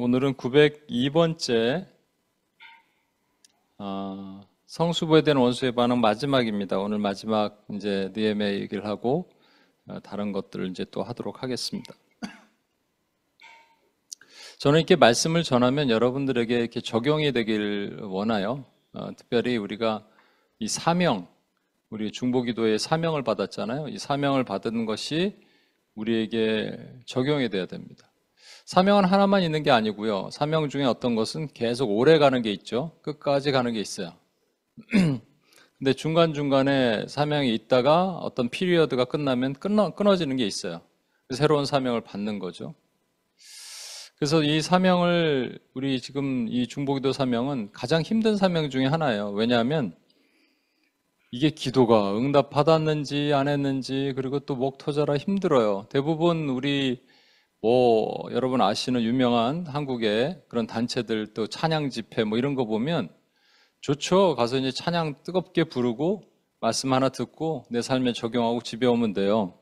오늘은 902번째 성수부에 대한 원수의 반응 마지막입니다. 오늘 마지막 이제 느헤미야 얘기를 하고 다른 것들을 이제 또 하도록 하겠습니다. 저는 이렇게 말씀을 전하면 여러분들에게 이렇게 적용이 되길 원해요. 특별히 우리가 이 사명, 우리 중보기도의 사명을 받았잖아요. 이 사명을 받은 것이 우리에게 적용이 돼야 됩니다. 사명은 하나만 있는 게 아니고요. 사명 중에 어떤 것은 계속 오래 가는 게 있죠. 끝까지 가는 게 있어요. 근데 중간중간에 사명이 있다가 어떤 피리어드가 끝나면 끊어지는 게 있어요. 새로운 사명을 받는 거죠. 그래서 이 사명을 우리 지금 이 중보기도 사명은 가장 힘든 사명 중에 하나예요. 왜냐하면 이게 기도가 응답받았는지 안 했는지 그리고 또 목 터져라 힘들어요. 대부분 우리 여러분 아시는 유명한 한국의 그런 단체들 또 찬양 집회 이런 거 보면 좋죠. 가서 이제 찬양 뜨겁게 부르고 말씀 하나 듣고 내 삶에 적용하고 집에 오면 돼요.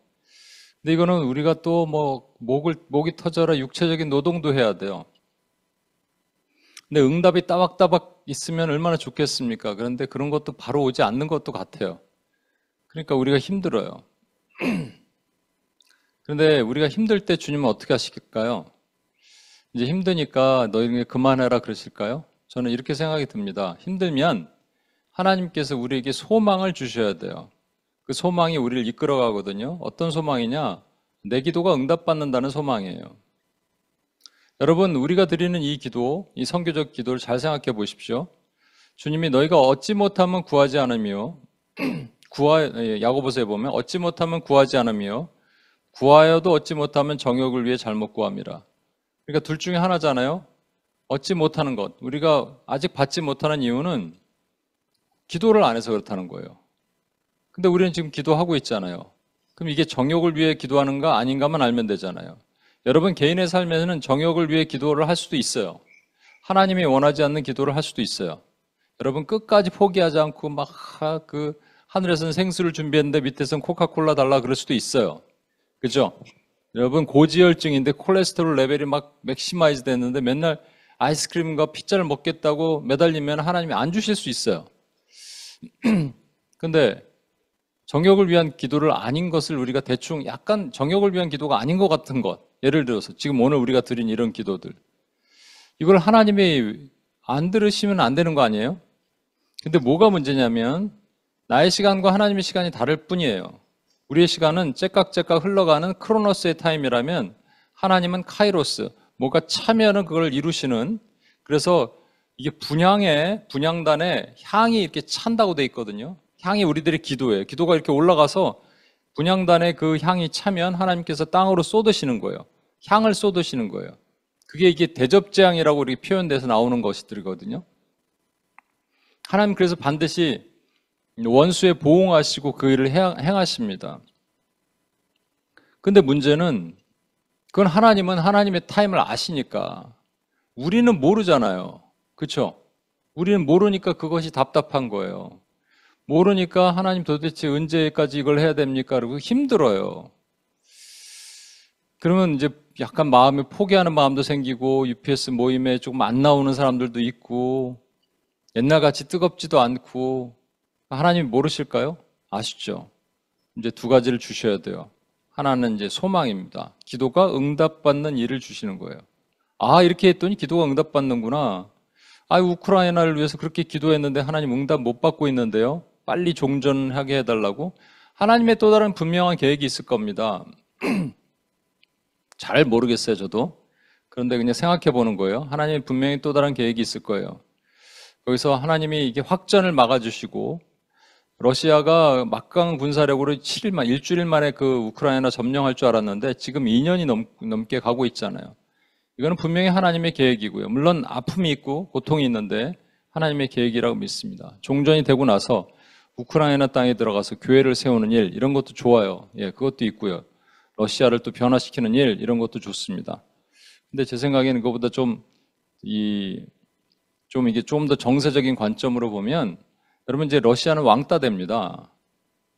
근데 이거는 우리가 또 목이 터져라 육체적인 노동도 해야 돼요. 근데 응답이 따박따박 있으면 얼마나 좋겠습니까? 그런데 그런 것도 바로 오지 않는 것도 같아요. 그러니까 우리가 힘들어요. 그런데 우리가 힘들 때 주님은 어떻게 하실까요? 이제 힘드니까 너희는 그만해라 그러실까요? 저는 이렇게 생각이 듭니다. 힘들면 하나님께서 우리에게 소망을 주셔야 돼요. 그 소망이 우리를 이끌어 가거든요. 어떤 소망이냐? 내 기도가 응답받는다는 소망이에요. 여러분, 우리가 드리는 이 기도, 이 선교적 기도를 잘 생각해 보십시오. 주님이 너희가 얻지 못하면 구하지 않으며 야고보서에 보면 얻지 못하면 구하지 않으며 구하여도 얻지 못하면 정욕을 위해 잘못 구함이라. 그러니까 둘 중에 하나잖아요. 얻지 못하는 것. 우리가 아직 받지 못하는 이유는 기도를 안 해서 그렇다는 거예요. 근데 우리는 지금 기도하고 있잖아요. 그럼 이게 정욕을 위해 기도하는가 아닌가만 알면 되잖아요. 여러분 개인의 삶에는 정욕을 위해 기도를 할 수도 있어요. 하나님이 원하지 않는 기도를 할 수도 있어요. 여러분 끝까지 포기하지 않고 하늘에서는 생수를 준비했는데 밑에서는 코카콜라 달라 그럴 수도 있어요. 그죠? 여러분 고지혈증인데 콜레스테롤 레벨이 맥시마이즈 됐는데 맨날 아이스크림과 피자를 먹겠다고 매달리면 하나님이 안 주실 수 있어요. 근데 정욕을 위한 기도를 아닌 것을 우리가 대충 약간 정욕을 위한 기도가 아닌 것 같은 것, 예를 들어서 지금 오늘 우리가 드린 이런 기도들, 이걸 하나님이 안 들으시면 안 되는 거 아니에요? 근데 뭐가 문제냐면 나의 시간과 하나님의 시간이 다를 뿐이에요. 우리의 시간은 째깍째깍 흘러가는 크로노스의 타임이라면 하나님은 카이로스, 뭐가 차면은 그걸 이루시는, 그래서 이게 분향단에 향이 이렇게 찬다고 돼 있거든요. 향이 우리들의 기도예요. 기도가 이렇게 올라가서 분향단에 그 향이 차면 하나님께서 땅으로 쏟으시는 거예요. 향을 쏟으시는 거예요. 그게 이게 대접재앙이라고 이렇게 표현돼서 나오는 것들이거든요. 하나님 그래서 반드시 원수에 보응하시고 그 일을 행하십니다. 근데 문제는 그건 하나님은 하나님의 타임을 아시니까 우리는 모르잖아요. 그렇죠? 우리는 모르니까 그것이 답답한 거예요. 모르니까 하나님 도대체 언제까지 이걸 해야 됩니까? 그리고 힘들어요. 그러면 이제 약간 마음에 포기하는 마음도 생기고 UPS 모임에 조금 안 나오는 사람들도 있고 옛날같이 뜨겁지도 않고 하나님이 모르실까요? 아시죠? 이제 두 가지를 주셔야 돼요. 하나는 이제 소망입니다. 기도가 응답받는 일을 주시는 거예요. 이렇게 했더니 기도가 응답받는구나. 우크라이나를 위해서 그렇게 기도했는데 하나님 응답 못 받고 있는데요. 빨리 종전하게 해달라고. 하나님의 또 다른 분명한 계획이 있을 겁니다. 잘 모르겠어요, 저도. 그런데 그냥 생각해 보는 거예요. 하나님이 분명히 또 다른 계획이 있을 거예요. 거기서 하나님이 이게 확전을 막아주시고 러시아가 막강 군사력으로 일주일 만에 그 우크라이나 점령할 줄 알았는데 지금 2년이 넘게 가고 있잖아요. 이거는 분명히 하나님의 계획이고요. 물론 아픔이 있고 고통이 있는데 하나님의 계획이라고 믿습니다. 종전이 되고 나서 우크라이나 땅에 들어가서 교회를 세우는 일, 이런 것도 좋아요. 그것도 있고요. 러시아를 또 변화시키는 일, 이런 것도 좋습니다. 근데 제 생각에는 그것보다 이게 좀 더 정세적인 관점으로 보면 여러분 이제 러시아는 왕따 됩니다.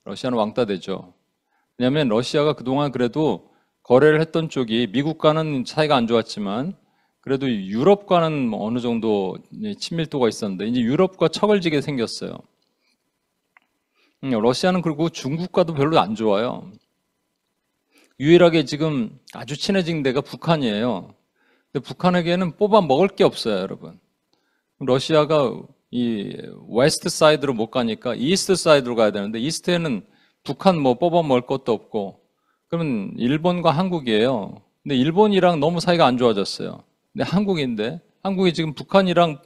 러시아는 왕따 되죠. 왜냐하면 러시아가 그동안 그래도 거래를 했던 쪽이 미국과는 사이가 안 좋았지만 그래도 유럽과는 뭐 어느 정도 친밀도가 있었는데 이제 유럽과 척을 지게 생겼어요. 러시아는 그리고 중국과도 별로 안 좋아요. 유일하게 지금 아주 친해진 데가 북한이에요. 근데 북한에게는 뽑아 먹을 게 없어요, 여러분. 러시아가 이 웨스트 사이드로 못 가니까 이스트 사이드로 가야 되는데 이스트에는 북한 뭐 뽑아 먹을 것도 없고 그러면 일본과 한국이에요. 근데 일본이랑 너무 사이가 안 좋아졌어요. 근데 한국이 지금 북한이랑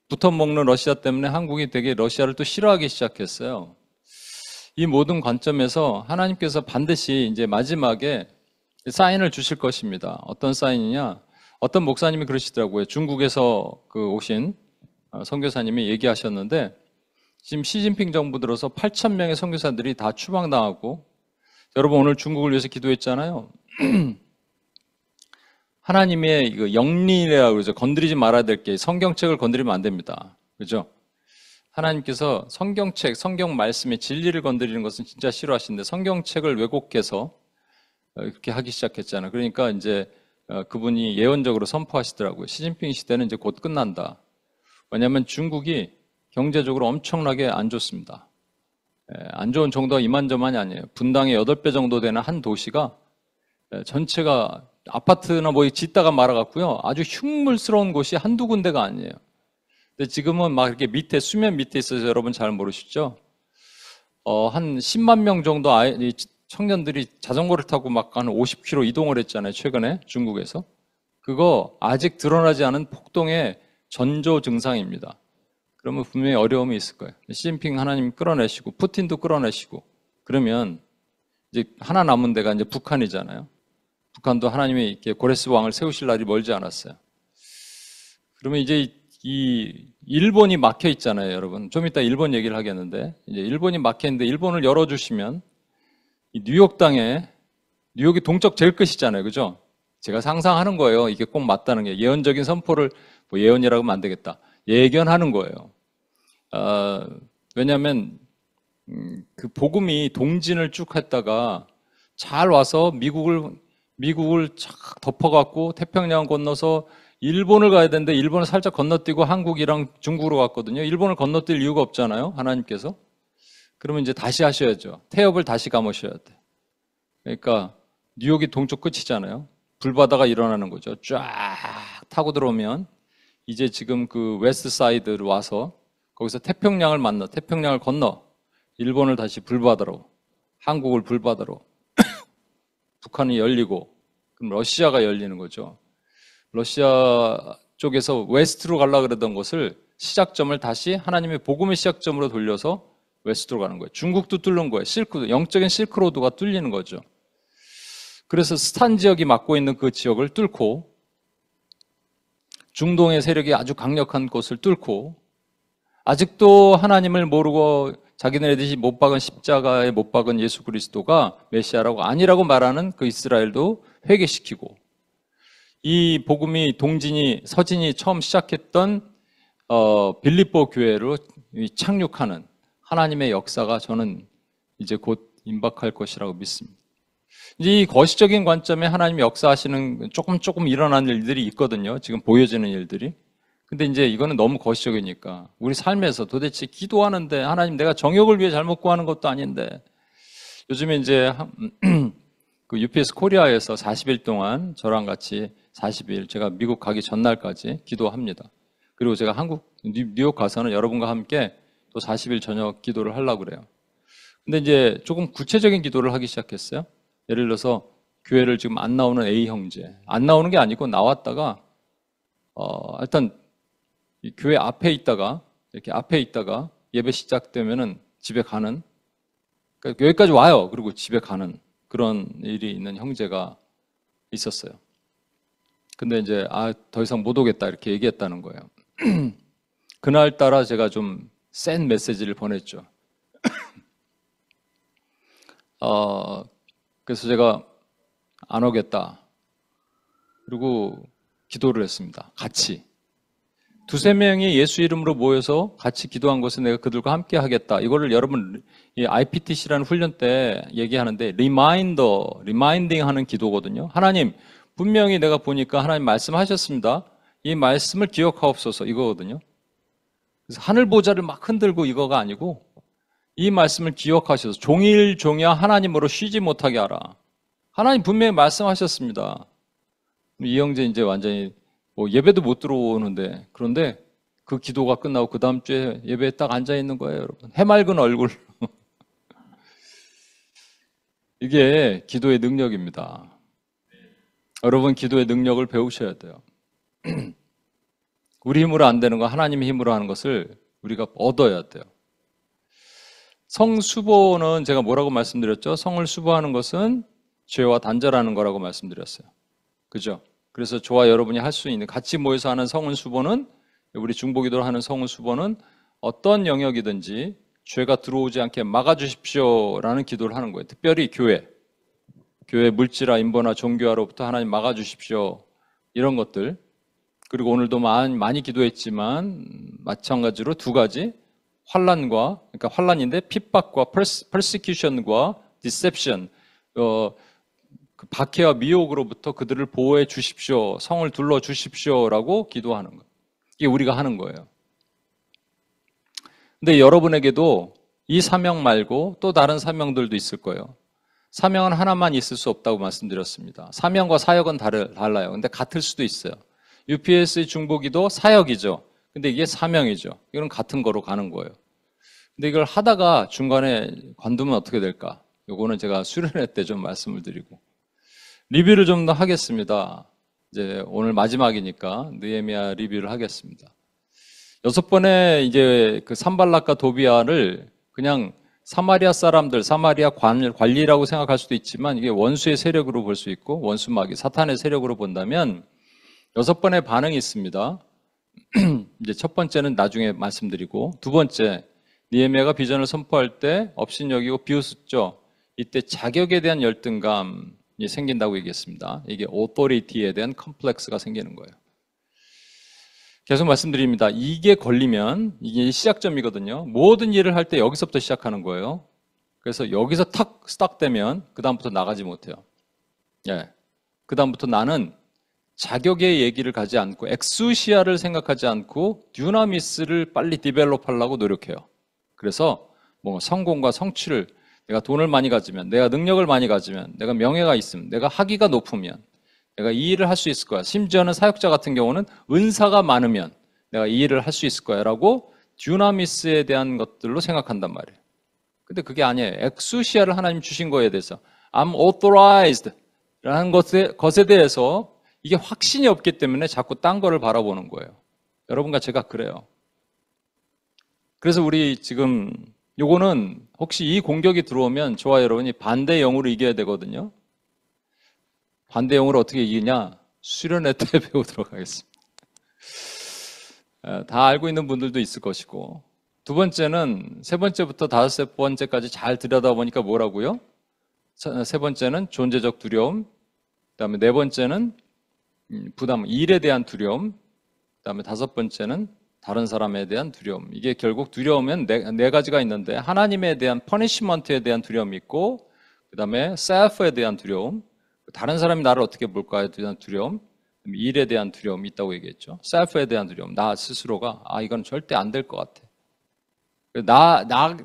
붙어 먹는 러시아 때문에 한국이 되게 러시아를 또 싫어하기 시작했어요. 이 모든 관점에서 하나님께서 반드시 이제 마지막에 사인을 주실 것입니다. 어떤 사인이냐? 어떤 목사님이 그러시더라고요. 중국에서 오신 선교사님이 얘기하셨는데 지금 시진핑 정부 들어서 8천 명의 선교사들이 다 추방당하고 여러분 오늘 중국을 위해서 기도했잖아요. 하나님의 이거 영리라고 그러죠. 건드리지 말아야 될 게 성경책을 건드리면 안 됩니다. 그죠? 하나님께서 성경책, 성경 말씀의 진리를 건드리는 것은 진짜 싫어하시는데 성경책을 왜곡해서 이렇게 하기 시작했잖아요. 그러니까 이제 그분이 예언적으로 선포하시더라고요. 시진핑 시대는 이제 곧 끝난다. 왜냐하면 중국이 경제적으로 엄청나게 안 좋습니다. 안 좋은 정도가 이만저만이 아니에요. 분당의 8배 정도 되는 한 도시가 전체가 아파트나 뭐 짓다가 말아갖고요. 아주 흉물스러운 곳이 한두 군데가 아니에요. 근데 지금은 막 이렇게 밑에, 수면 밑에 있어서 여러분 잘 모르시죠? 한 10만 명 정도 청년들이 자전거를 타고 막 한 50km 이동을 했잖아요. 최근에 중국에서. 그거 아직 드러나지 않은 폭동의 전조 증상입니다. 그러면 분명히 어려움이 있을 거예요. 시진핑 하나님 끌어내시고, 푸틴도 끌어내시고, 그러면 이제 하나 남은 데가 이제 북한이잖아요. 북한도 하나님이 이렇게 고레스 왕을 세우실 날이 멀지 않았어요. 그러면 이제 이 일본이 막혀 있잖아요, 여러분. 좀 이따 일본 얘기를 하겠는데, 이제 일본이 막혀 있는데 일본을 열어주시면 이 뉴욕이 동쪽 제일 끝이잖아요, 그죠? 제가 상상하는 거예요. 이게 꼭 맞다는 게 예언적인 선포를 뭐 예언이라고 하면 안 되겠다. 예견하는 거예요. 왜냐하면 그 복음이 동진을 쭉 했다가 잘 와서 미국을 착 덮어갖고 태평양 건너서 일본을 가야 되는데 일본을 살짝 건너뛰고 한국이랑 중국으로 갔거든요. 일본을 건너뛸 이유가 없잖아요. 하나님께서. 그러면 이제 다시 하셔야죠. 태엽을 다시 감으셔야 돼. 그러니까 뉴욕이 동쪽 끝이잖아요. 불바다가 일어나는 거죠. 쫙 타고 들어오면 이제 지금 그 웨스트 사이드로 와서 거기서 태평양을 건너 일본을 다시 불바다로, 한국을 불바다로 북한이 열리고 그럼 러시아가 열리는 거죠. 러시아 쪽에서 웨스트로 가려고 그러던 것을 시작점을 다시 하나님의 복음의 시작점으로 돌려서 웨스트로 가는 거예요. 중국도 뚫는 거예요. 영적인 실크로드가 뚫리는 거죠. 그래서 스탄 지역이 맡고 있는 그 지역을 뚫고 중동의 세력이 아주 강력한 곳을 뚫고 아직도 하나님을 모르고 자기네들이 못 박은 십자가에 못 박은 예수 그리스도가 메시아라고 아니라고 말하는 그 이스라엘도 회개시키고 이 복음이 서진이 처음 시작했던 빌립보 교회로 착륙하는 하나님의 역사가 저는 이제 곧 임박할 것이라고 믿습니다. 이 거시적인 관점에 하나님이 역사하시는 조금 일어나는 일들이 있거든요. 지금 보여지는 일들이. 근데 이제 이거는 너무 거시적이니까 우리 삶에서 도대체 기도하는데 하나님 내가 정욕을 위해 잘못 구하는 것도 아닌데 요즘에 이제 그 UPS 코리아에서 40일 동안 저랑 같이 40일 제가 미국 가기 전날까지 기도합니다. 그리고 제가 뉴욕 가서는 여러분과 함께 또 40일 저녁 기도를 하려고 그래요. 근데 이제 조금 구체적인 기도를 하기 시작했어요. 예를 들어서 교회를 지금 안 나오는 A 형제, 안 나오는 게 아니고 나왔다가 일단 이 교회 앞에 있다가 이렇게 앞에 있다가 예배 시작되면은 집에 가는 그러니까 여기까지 와요. 그리고 집에 가는 그런 일이 있는 형제가 있었어요. 근데 이제 더 이상 못 오겠다 이렇게 얘기했다는 거예요. 그날따라 제가 좀 센 메시지를 보냈죠. 그래서 제가 안 오겠다. 그리고 기도를 했습니다. 같이. 두세 명이 예수 이름으로 모여서 같이 기도한 것은 내가 그들과 함께 하겠다. 이거를 여러분 이 IPTC라는 훈련 때 얘기하는데 리마인딩 하는 기도거든요. 하나님 분명히 내가 보니까 하나님 말씀하셨습니다. 이 말씀을 기억하옵소서 이거거든요. 그래서 하늘 보좌를 막 흔들고 이거가 아니고 이 말씀을 기억하셔서 종일 종야 하나님으로 쉬지 못하게 하라. 하나님 분명히 말씀하셨습니다. 이 형제 이제 완전히 뭐 예배도 못 들어오는데 그런데 그 기도가 끝나고 그 다음 주에 예배에 딱 앉아 있는 거예요, 여러분. 해맑은 얼굴. 이게 기도의 능력입니다. 여러분 기도의 능력을 배우셔야 돼요. 우리 힘으로 안 되는 거 하나님의 힘으로 하는 것을 우리가 얻어야 돼요. 성수보는 제가 뭐라고 말씀드렸죠? 성을 수보하는 것은 죄와 단절하는 거라고 말씀드렸어요. 그죠? 그래서 저와 여러분이 할 수 있는 같이 모여서 하는 성은 수보는 우리 중보기도로 하는 성은 수보는 어떤 영역이든지 죄가 들어오지 않게 막아주십시오라는 기도를 하는 거예요. 특별히 교회 물질화, 인본화, 종교화로부터 하나님 막아주십시오. 이런 것들. 그리고 오늘도 많이 기도했지만 마찬가지로 두 가지 환난과 그러니까 환난인데 핍박과 persecution과 deception 그 박해와 미혹으로부터 그들을 보호해 주십시오. 성을 둘러 주십시오라고 기도하는 거예요. 이게 우리가 하는 거예요. 근데 여러분에게도 이 사명 말고 또 다른 사명들도 있을 거예요. 사명은 하나만 있을 수 없다고 말씀드렸습니다. 사명과 사역은 달라요. 근데 같을 수도 있어요. UPS 중보기도 사역이죠. 근데 이게 사명이죠. 이건 같은 거로 가는 거예요. 근데 이걸 하다가 중간에 관두면 어떻게 될까? 요거는 제가 수련회 때 좀 말씀을 드리고 리뷰를 좀 더 하겠습니다. 이제 오늘 마지막이니까 느헤미야 리뷰를 하겠습니다. 6번에 이제 그 산발락과 도비아를 그냥 사마리아 사람들, 사마리아 관리라고 생각할 수도 있지만 이게 원수의 세력으로 볼 수 있고 원수마귀, 사탄의 세력으로 본다면 6번의 반응이 있습니다. 이제 첫 번째는 나중에 말씀드리고 두 번째 느헤미야가 비전을 선포할 때 업신여기고 비웃었죠. 이때 자격에 대한 열등감이 생긴다고 얘기했습니다. 이게 오토리티에 대한 컴플렉스가 생기는 거예요. 계속 말씀드립니다. 이게 걸리면 이게 시작점이거든요. 모든 일을 할 때 여기서부터 시작하는 거예요. 그래서 여기서 탁 스탁되면 그 다음부터 나가지 못해요. 예. 그 다음부터 나는 자격의 얘기를 가지 않고 엑수시아를 생각하지 않고 듀나미스를 빨리 디벨롭하려고 노력해요. 그래서 뭐 성공과 성취를 내가 돈을 많이 가지면, 내가 능력을 많이 가지면, 내가 명예가 있으면, 내가 학위가 높으면 내가 이 일을 할 수 있을 거야. 심지어는 사역자 같은 경우는 은사가 많으면 내가 이 일을 할 수 있을 거야 라고 듀나미스에 대한 것들로 생각한단 말이에요. 근데 그게 아니에요. 엑수시아를 하나님 주신 거에 대해서 I'm authorized 라는 것에 대해서 이게 확신이 없기 때문에 자꾸 딴 거를 바라보는 거예요. 여러분과 제가 그래요. 그래서 우리 지금 요거는 혹시 이 공격이 들어오면 저와 여러분이 반대 영으로 이겨야 되거든요. 반대 영으로 어떻게 이기냐? 수련회 때 배우도록 하겠습니다. 다 알고 있는 분들도 있을 것이고 두 번째는 세 번째부터 다섯 번째까지 잘 들여다보니까 뭐라고요? 세 번째는 존재적 두려움, 그다음에 네 번째는 부담, 일에 대한 두려움, 그다음에 다섯 번째는 다른 사람에 대한 두려움. 이게 결국 두려움은 네 가지가 있는데 하나님에 대한 퍼니시먼트에 대한 두려움이 있고 그다음에 셀프에 대한 두려움, 다른 사람이 나를 어떻게 볼까에 대한 두려움, 일에 대한 두려움이 있다고 얘기했죠. 셀프에 대한 두려움, 나 스스로가 이건 절대 안 될 것 같아.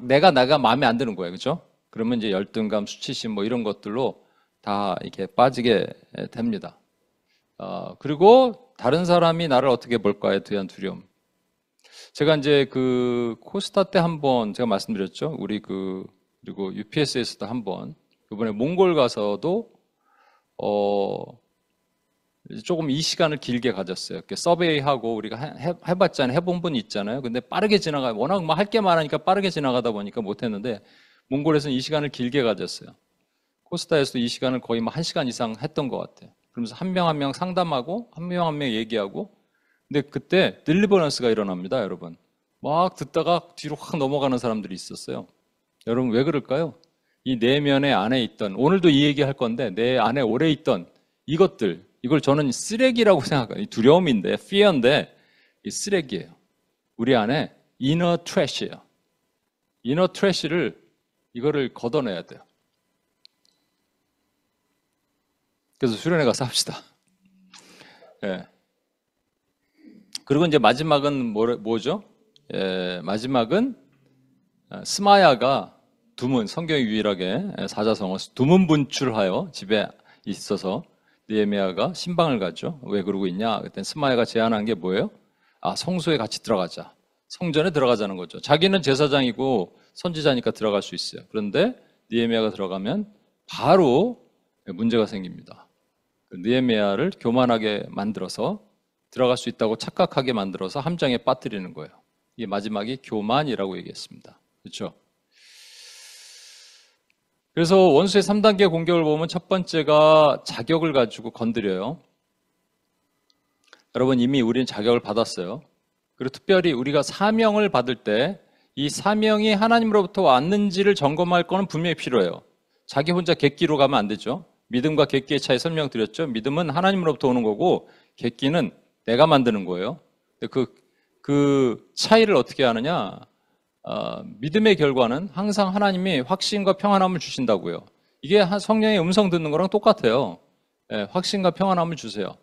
내가 마음에 안 드는 거예요, 그렇죠? 그러면 이제 열등감, 수치심 뭐 이런 것들로 다 이렇게 빠지게 됩니다. 그리고 다른 사람이 나를 어떻게 볼까에 대한 두려움. 제가 이제 그 코스타 때 한번 제가 말씀드렸죠. 그리고 UPS에서도 한번 이번에 몽골 가서도 조금 이 시간을 길게 가졌어요. 이렇게 서베이하고 우리가 해봤잖아요. 해본 분 있잖아요. 근데 빠르게 워낙 할 게 많으니까 빠르게 지나가다 보니까 못했는데 몽골에서는 이 시간을 길게 가졌어요. 코스타에서도 이 시간을 거의 1시간 이상 했던 것 같아요. 그러면서 한 명 한 명 상담하고 한 명 한 명 얘기하고 근데 그때 딜리버런스가 일어납니다, 여러분. 막 듣다가 뒤로 확 넘어가는 사람들이 있었어요. 여러분 왜 그럴까요? 이 내면의 안에 있던 오늘도 이 얘기 할 건데 내 안에 오래 있던 이걸 저는 쓰레기라고 생각해요. 두려움인데 fear인데 이 쓰레기예요. 우리 안에 inner trash예요. inner trash를 이거를 걷어내야 돼요. 그래서 수련회 가서 합시다. 예. 그리고 이제 마지막은 뭐죠? 예, 마지막은 스마야가 두문, 성경이 유일하게 사자성어 두문 분출하여 집에 있어서 느헤미야가 신방을 가죠. 왜 그러고 있냐? 그때 스마야가 제안한 게 뭐예요? 아, 성소에 같이 들어가자. 성전에 들어가자는 거죠. 자기는 제사장이고 선지자니까 들어갈 수 있어요. 그런데 느헤미야가 들어가면 바로 문제가 생깁니다. 느헤미야를 교만하게 만들어서 들어갈 수 있다고 착각하게 만들어서 함정에 빠뜨리는 거예요. 이게 마지막이 교만이라고 얘기했습니다. 그렇죠? 그래서 원수의 3단계 공격을 보면 첫 번째가 자격을 가지고 건드려요. 여러분 이미 우리는 자격을 받았어요. 그리고 특별히 우리가 사명을 받을 때 이 사명이 하나님으로부터 왔는지를 점검할 거는 분명히 필요해요. 자기 혼자 객기로 가면 안 되죠. 믿음과 객기의 차이 설명드렸죠. 믿음은 하나님으로부터 오는 거고 객기는 내가 만드는 거예요. 그 차이를 어떻게 하느냐? 믿음의 결과는 항상 하나님이 확신과 평안함을 주신다고요. 이게 성령의 음성 듣는 거랑 똑같아요. 예, 확신과 평안함을 주세요.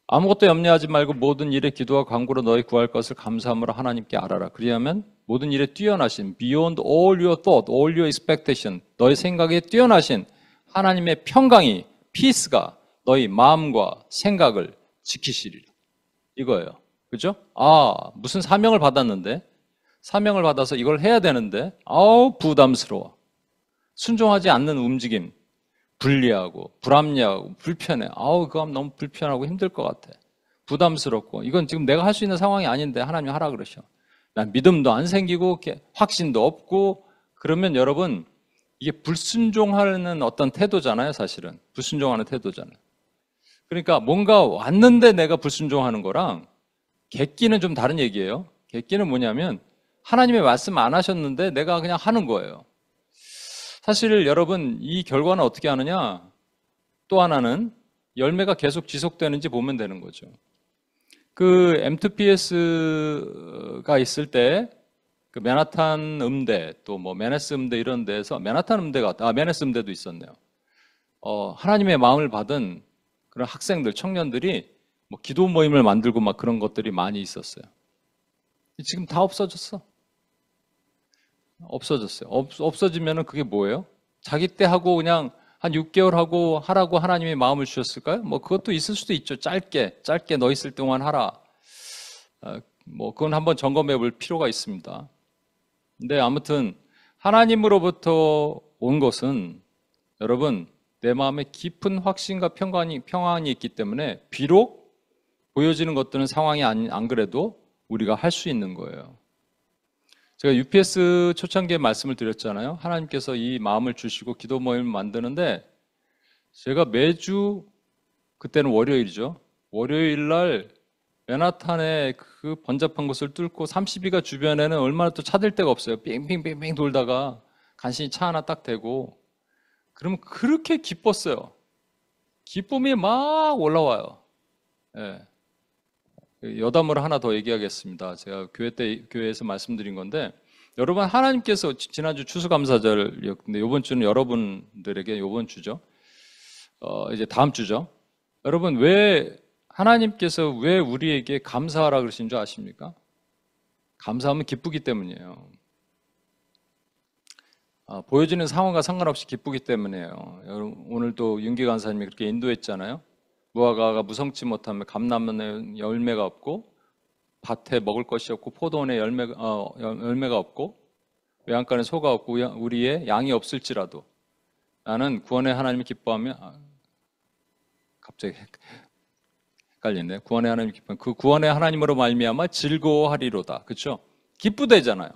아무것도 염려하지 말고 모든 일에 기도와 간구로 너희 구할 것을 감사함으로 하나님께 알아라. 그리하면 모든 일에 뛰어나신 beyond all your thought, all your expectation, 너희 생각에 뛰어나신 하나님의 평강이 peace가 너희 마음과 생각을 지키시리라. 이거예요. 그죠? 아, 무슨 사명을 받았는데 사명을 받아서 이걸 해야 되는데 아우 부담스러워. 순종하지 않는 움직임. 불리하고 불합리하고 불편해. 아우 그거 너무 불편하고 힘들 것 같아. 부담스럽고 이건 지금 내가 할 수 있는 상황이 아닌데 하나님 하라 그러셔. 난 믿음도 안 생기고 확신도 없고 그러면 여러분 이게 불순종하는 어떤 태도잖아요. 사실은 불순종하는 태도잖아요. 그러니까 뭔가 왔는데 내가 불순종하는 거랑 객기는 좀 다른 얘기예요. 객기는 뭐냐면 하나님의 말씀 안 하셨는데 내가 그냥 하는 거예요. 사실 여러분 이 결과는 어떻게 하느냐? 또 하나는 열매가 계속 지속되는지 보면 되는 거죠. 그 M2PS가 있을 때 그 맨하탄 음대 또 뭐 메네스 음대 이런 데에서 맨하탄 음대가 메네스 음대도 있었네요. 하나님의 마음을 받은 그런 학생들, 청년들이 뭐 기도 모임을 만들고 막 그런 것들이 많이 있었어요. 지금 다 없어졌어. 없어졌어요. 없어지면은 그게 뭐예요? 자기 때 하고 그냥 한 6개월 하고 하라고 하나님이 마음을 주셨을까요? 뭐 그것도 있을 수도 있죠. 짧게 너 있을 동안 하라. 뭐 그건 한번 점검해 볼 필요가 있습니다. 근데 아무튼 하나님으로부터 온 것은 여러분 내 마음에 깊은 확신과 평안이 있기 때문에 비록 보여지는 것들은 상황이 안 그래도 우리가 할 수 있는 거예요. 제가 UPS 초창기에 말씀을 드렸잖아요. 하나님께서 이 마음을 주시고 기도 모임을 만드는데 제가 매주 그때는 월요일이죠. 월요일 날 맨하탄의 그 번잡한 곳을 뚫고 30위가 주변에는 얼마나 또 찾을 데가 없어요. 빙빙빙빙 돌다가 간신히 차 하나 딱 대고 그러면 그렇게 기뻤어요. 기쁨이 막 올라와요. 예. 여담으로 하나 더 얘기하겠습니다. 제가 교회에서 말씀드린 건데 여러분 하나님께서 지난주 추수감사절이었는데 이번 주는 여러분들에게 이번 주죠. 이제 다음 주죠. 여러분 하나님께서 왜 우리에게 감사하라 그러신 줄 아십니까? 감사하면 기쁘기 때문이에요. 보여지는 상황과 상관없이 기쁘기 때문이에요. 여러분 오늘도 윤기 간사님이 그렇게 인도했잖아요. 무화과가 무성치 못하면 감나무에 열매가 없고 밭에 먹을 것이 없고 포도원에 열매가 없고 외양간에 소가 없고 우리의 양이 없을지라도 나는 구원의 하나님을 기뻐하며 갑자기 헷갈리네. 구원의 하나님 기뻐하며 그 구원의 하나님으로 말미암아 즐거워하리로다. 그렇죠? 기쁘대잖아요.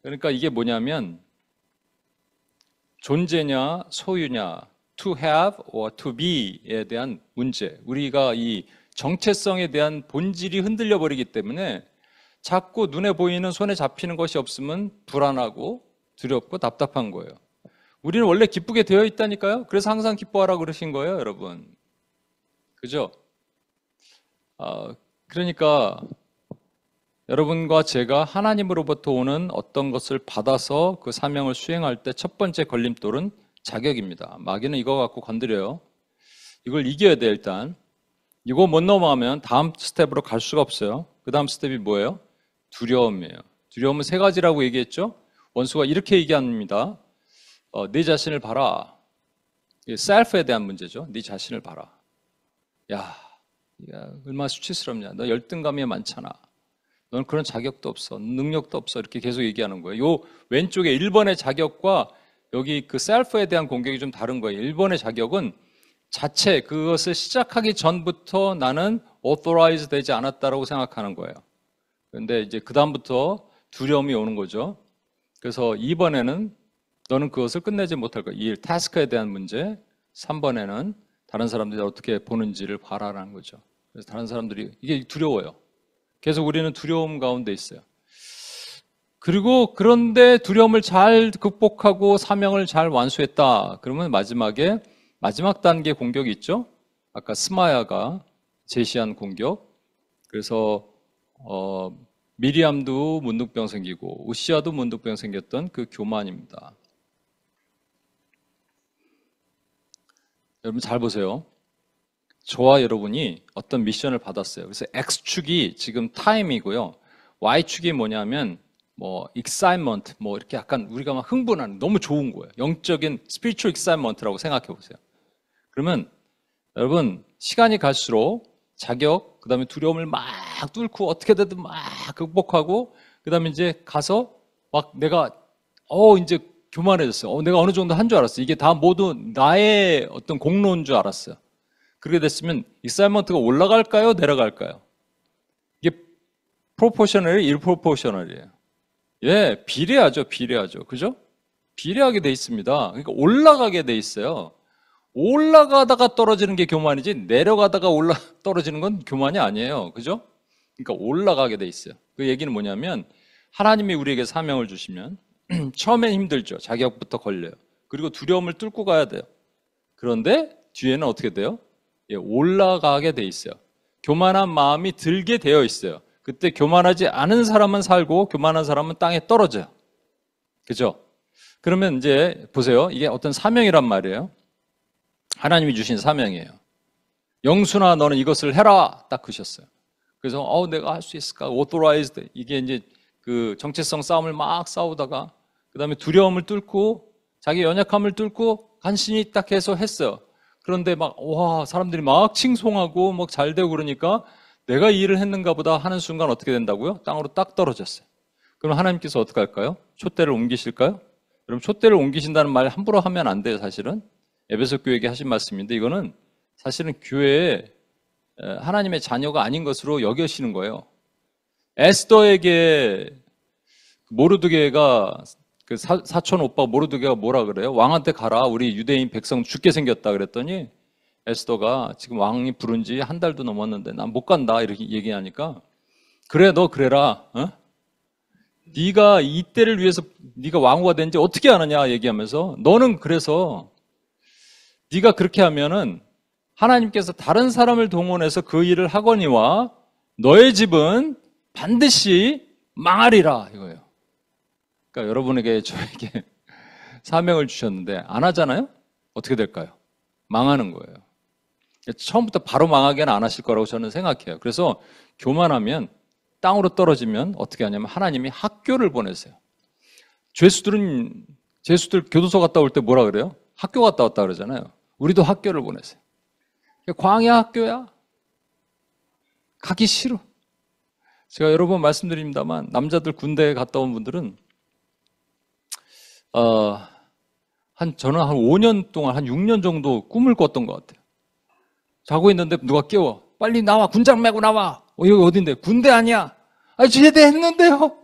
그러니까 이게 뭐냐면 존재냐 소유냐 to have or to be에 대한 문제, 우리가 이 정체성에 대한 본질이 흔들려 버리기 때문에 자꾸 눈에 보이는 손에 잡히는 것이 없으면 불안하고 두렵고 답답한 거예요. 우리는 원래 기쁘게 되어 있다니까요. 그래서 항상 기뻐하라고 그러신 거예요, 여러분. 그죠? 그러니까 여러분과 제가 하나님으로부터 오는 어떤 것을 받아서 그 사명을 수행할 때 첫 번째 걸림돌은 자격입니다. 마귀는 이거 갖고 건드려요. 이걸 이겨야 돼 일단. 이거 못 넘어가면 다음 스텝으로 갈 수가 없어요. 그 다음 스텝이 뭐예요? 두려움이에요. 두려움은 세 가지라고 얘기했죠? 원수가 이렇게 얘기합니다. 네 자신을 봐라. 셀프에 대한 문제죠. 네 자신을 봐라. 야, 얼마나 수치스럽냐. 너 열등감이 많잖아. 넌 그런 자격도 없어. 능력도 없어. 이렇게 계속 얘기하는 거예요. 요 왼쪽에 1번의 자격과 여기 그 셀프에 대한 공격이 좀 다른 거예요. 1번의 자격은 자체 그것을 시작하기 전부터 나는 authorize 되지 않았다라고 생각하는 거예요. 그런데 이제 그 다음부터 두려움이 오는 거죠. 그래서 2번에는 너는 그것을 끝내지 못할 거야. 이 타스크에 대한 문제. 3번에는 다른 사람들이 어떻게 보는지를 봐라라는 거죠. 그래서 다른 사람들이 이게 두려워요. 계속 우리는 두려움 가운데 있어요. 그리고 그런데 두려움을 잘 극복하고 사명을 잘 완수했다. 그러면 마지막에 마지막 단계 공격이 있죠. 아까 스마야가 제시한 공격. 그래서 미리암도 문둥병 생기고 우시아도 문둥병 생겼던 그 교만입니다. 여러분 잘 보세요. 저와 여러분이 어떤 미션을 받았어요. 그래서 X축이 지금 타임이고요. Y축이 뭐냐면 뭐 excitement, 뭐 이렇게 약간 우리가 막 흥분하는 너무 좋은 거예요. 영적인 spiritual excitement라고 생각해 보세요. 그러면 여러분 시간이 갈수록 자격, 그다음에 두려움을 막 뚫고 어떻게든 막 극복하고 그다음에 이제 가서 막 내가 이제 교만해졌어요. 내가 어느 정도 한 줄 알았어요. 이게 다 모두 나의 어떤 공로인 줄 알았어요. 그렇게 됐으면 익사이먼트가 올라갈까요? 내려갈까요? 이게 프로포셔널이 일프로포셔널이에요. 예, 비례하죠. 그죠? 비례하게 돼 있습니다. 그러니까 올라가게 돼 있어요. 올라가다가 떨어지는 게 교만이지 내려가다가 떨어지는 건 교만이 아니에요. 그죠? 그러니까 올라가게 돼 있어요. 그 얘기는 뭐냐면 하나님이 우리에게 사명을 주시면 처음엔 힘들죠. 자격부터 걸려요. 그리고 두려움을 뚫고 가야 돼요. 그런데 뒤에는 어떻게 돼요? 올라가게 돼 있어요. 교만한 마음이 들게 되어 있어요. 그때 교만하지 않은 사람은 살고 교만한 사람은 땅에 떨어져요. 그죠? 그러면 이제 보세요. 이게 어떤 사명이란 말이에요. 하나님이 주신 사명이에요. 영순아 너는 이것을 해라 딱 그러셨어요. 그래서 내가 할 수 있을까? authorized. 이게 이제 그 정체성 싸움을 막 싸우다가 그다음에 두려움을 뚫고 자기 연약함을 뚫고 간신히 딱 해서 했어요. 그런데 사람들이 막 칭송하고 막 잘 되고 그러니까 내가 이 일을 했는가 보다 하는 순간 어떻게 된다고요? 땅으로 딱 떨어졌어요. 그럼 하나님께서 어떻게 할까요? 촛대를 옮기실까요? 여러분 촛대를 옮기신다는 말 함부로 하면 안 돼요. 사실은 에베소 교회에게 하신 말씀인데 이거는 사실은 교회에 하나님의 자녀가 아닌 것으로 여겨시는 거예요. 에스더에게 모르드게가 그 사촌 오빠 모르드게가 뭐라 그래요? 왕한테 가라. 우리 유대인 백성 죽게 생겼다 그랬더니 에스더가 지금 왕이 부른 지 한 달도 넘었는데 난 못 간다 이렇게 얘기하니까 그래 너 그래라. 네가 이때를 위해서 네가 왕후가 된 지 어떻게 아느냐 얘기하면서 너는 그래서 네가 그렇게 하면은 하나님께서 다른 사람을 동원해서 그 일을 하거니와 너의 집은 반드시 망하리라 이거예요. 그러니까 여러분에게 저에게 사명을 주셨는데 안 하잖아요? 어떻게 될까요? 망하는 거예요. 처음부터 바로 망하게는 안 하실 거라고 저는 생각해요. 그래서 교만하면 땅으로 떨어지면 어떻게 하냐면 하나님이 학교를 보내세요. 죄수들 교도소 갔다 올 때 뭐라 그래요? 학교 갔다 왔다 그러잖아요. 우리도 학교를 보내세요. 광야 학교야? 가기 싫어. 제가 여러 번 말씀드립니다만 남자들 군대에 갔다 온 분들은 저는 한 5년 동안 한 6년 정도 꿈을 꿨던 것 같아요. 자고 있는데 누가 깨워. 빨리 나와. 군장 메고 나와. 여기 어딘데? 군대 아니야. 제대했는데요.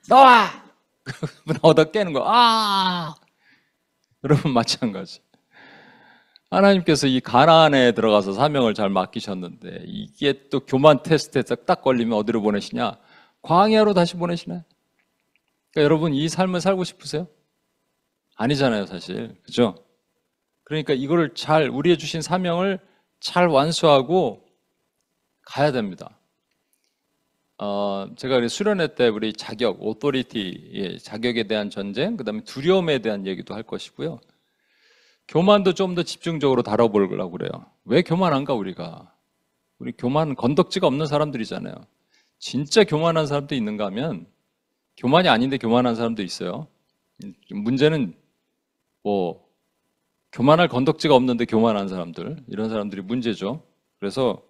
나와. 나오다 깨는 거야. 여러분 마찬가지. 하나님께서 이 가나안에 들어가서 사명을 잘 맡기셨는데 이게 또 교만 테스트에서 딱 걸리면 어디로 보내시냐? 광야로 다시 보내시네. 그러니까 여러분 이 삶을 살고 싶으세요? 아니잖아요, 사실. 그죠? 그러니까 이거를 우리의 주신 사명을 잘 완수하고 가야 됩니다. 제가 수련회 때 우리 자격, 오토리티, 자격에 대한 전쟁, 그 다음에 두려움에 대한 얘기도 할 것이고요. 교만도 좀 더 집중적으로 다뤄보려고 그래요. 왜 교만한가, 우리가? 우리 교만, 건덕지가 없는 사람들이잖아요. 진짜 교만한 사람도 있는가 하면 교만이 아닌데 교만한 사람도 있어요. 문제는 뭐 교만할 건덕지가 없는데 교만한 사람들, 이런 사람들이 문제죠. 그래서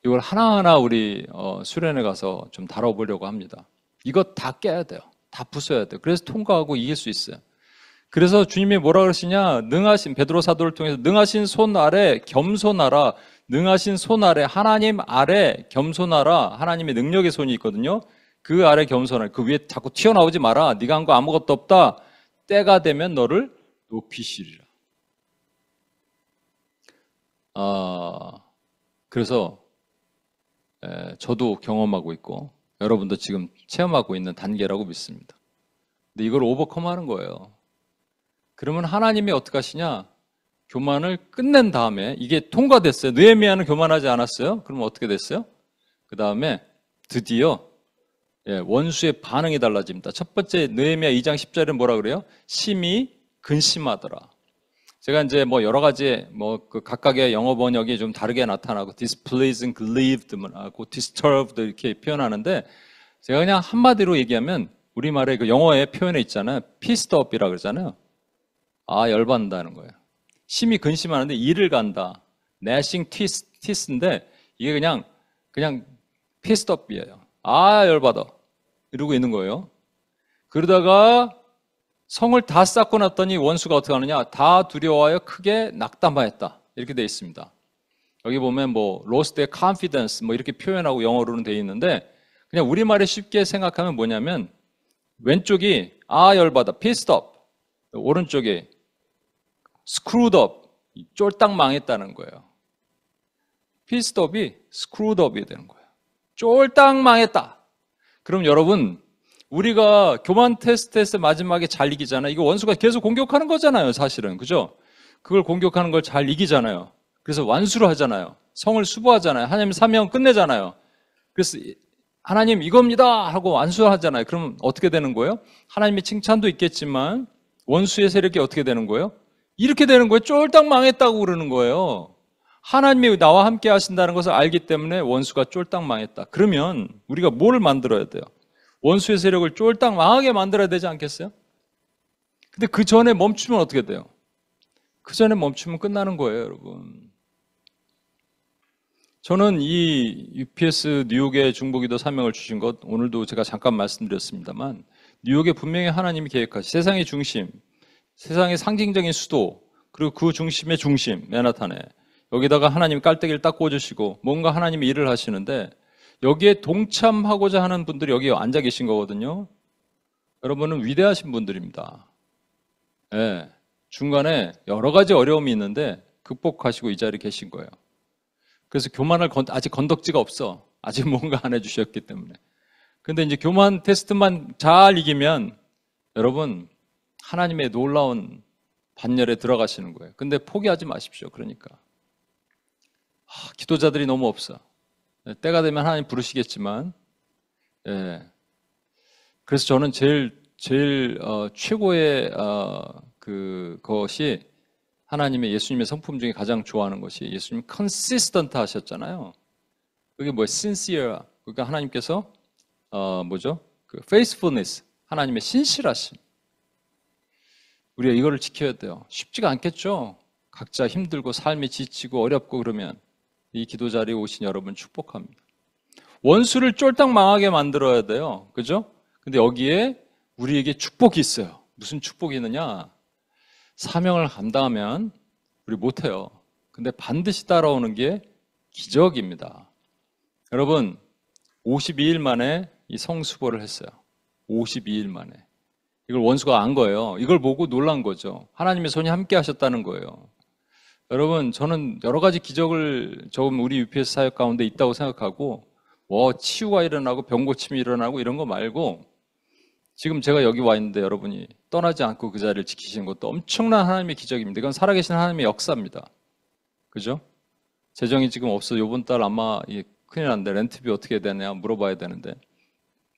이걸 하나하나 우리 수련회 가서 좀 다뤄보려고 합니다. 이거 다 깨야 돼요. 다 부숴야 돼요. 그래서 통과하고 이길 수 있어요. 그래서 주님이 뭐라 그러시냐? 능하신, 베드로 사도를 통해서 능하신 손 아래 겸손하라. 능하신 손 아래, 하나님 아래 겸손하라. 하나님의 능력의 손이 있거든요. 그 아래 겸손하라. 그 위에 자꾸 튀어나오지 마라. 네가 한 거 아무것도 없다. 때가 되면 너를 높이시리라. 그래서 저도 경험하고 있고 여러분도 지금 체험하고 있는 단계라고 믿습니다. 근데 이걸 오버컴하는 거예요. 그러면 하나님이 어떻게 하시냐? 교만을 끝낸 다음에 이게 통과됐어요. 느헤미야는 교만하지 않았어요. 그러면 어떻게 됐어요? 그 다음에 드디어 원수의 반응이 달라집니다. 첫 번째 느헤미야 2장 10절에 뭐라 그래요? 심히 근심하더라. 제가 이제 뭐 여러 가지 그 각각의 영어 번역이 좀 다르게 나타나고 displeased, grieved, disturbed 이렇게 표현하는데 제가 그냥 한마디로 얘기하면 우리말에 그 영어의 표현에 있잖아요. pissed up이라 그러잖아요. 열받는다는 거예요. 심히 근심하는데 이를 간다. gnashing teeth인데 이게 그냥 pissed up이에요. 열받아. 이러고 있는 거예요. 그러다가 성을 다 쌓고 났더니 원수가 어떻게 하느냐? 다 두려워하여 크게 낙담하였다. 이렇게 되어 있습니다. 여기 보면 lost their confidence 이렇게 표현하고 영어로는 되어 있는데 그냥 우리말에 쉽게 생각하면 뭐냐면 왼쪽이 열받아, pissed up. 오른쪽이 screwed up, 쫄딱 망했다는 거예요. pissed up이 screwed up이 되는 거예요. 쫄딱 망했다. 그럼 여러분 우리가 교만 테스트에서 마지막에 잘 이기잖아요. 이거 원수가 계속 공격하는 거잖아요, 사실은. 그죠? 그걸 공격하는 걸 잘 이기잖아요. 그래서 완수를 하잖아요. 성을 수보하잖아요. 하나님 사명 끝내잖아요. 그래서 하나님 이겁니다 하고 완수하잖아요. 그럼 어떻게 되는 거예요? 하나님의 칭찬도 있겠지만 원수의 세력이 어떻게 되는 거예요? 이렇게 되는 거예요. 쫄딱 망했다고 그러는 거예요. 하나님이 나와 함께 하신다는 것을 알기 때문에 원수가 쫄딱 망했다. 그러면 우리가 뭘 만들어야 돼요? 원수의 세력을 쫄딱 망하게 만들어야 되지 않겠어요? 근데 그 전에 멈추면 어떻게 돼요? 그 전에 멈추면 끝나는 거예요, 여러분. 저는 이 UPS 뉴욕의 중보기도 사명을 주신 것 오늘도 제가 잠깐 말씀드렸습니다만 뉴욕에 분명히 하나님이 계획하신 세상의 중심, 세상의 상징적인 수도, 그리고 그 중심의 중심, 맨하탄에 여기다가 하나님이 깔때기를 딱 꽂으시고 뭔가 하나님이 일을 하시는데 여기에 동참하고자 하는 분들이 여기 앉아 계신 거거든요. 여러분은 위대하신 분들입니다. 중간에 여러 가지 어려움이 있는데 극복하시고 이 자리에 계신 거예요. 그래서 교만을 아직 건덕지가 없어. 아직 뭔가 안 해주셨기 때문에. 근데 이제 교만 테스트만 잘 이기면 여러분 하나님의 놀라운 반열에 들어가시는 거예요. 근데 포기하지 마십시오. 그러니까 기도자들이 너무 없어. 때가 되면 하나님 부르시겠지만, 그래서 저는 제일 최고의 그것이 하나님의 예수님의 성품 중에 가장 좋아하는 것이 예수님 consistent 하셨잖아요. 그게 뭐예요? sincere. 그러니까 하나님께서 그 faithfulness, 하나님의 신실하심. 우리가 이거를 지켜야 돼요. 쉽지가 않겠죠. 각자 힘들고 삶이 지치고 어렵고 그러면 이 기도 자리에 오신 여러분 축복합니다. 원수를 쫄딱 망하게 만들어야 돼요. 그죠? 근데 여기에 우리에게 축복이 있어요. 무슨 축복이 있느냐? 사명을 감당하면 우리 못해요. 근데 반드시 따라오는 게 기적입니다. 여러분 52일 만에 이 성수보를 했어요. 52일 만에. 이걸 원수가 안 거예요. 이걸 보고 놀란 거죠. 하나님의 손이 함께 하셨다는 거예요. 여러분 저는 여러 가지 기적을 조금 우리 UPS 사역 가운데 있다고 생각하고 치유가 일어나고 병고침이 일어나고 이런 거 말고 지금 제가 여기 와 있는데 여러분이 떠나지 않고 그 자리를 지키시는 것도 엄청난 하나님의 기적입니다. 이건 살아계신 하나님의 역사입니다. 그죠? 재정이 지금 없어. 이번 달 아마 큰일 난데 렌트비 어떻게 되냐 물어봐야 되는데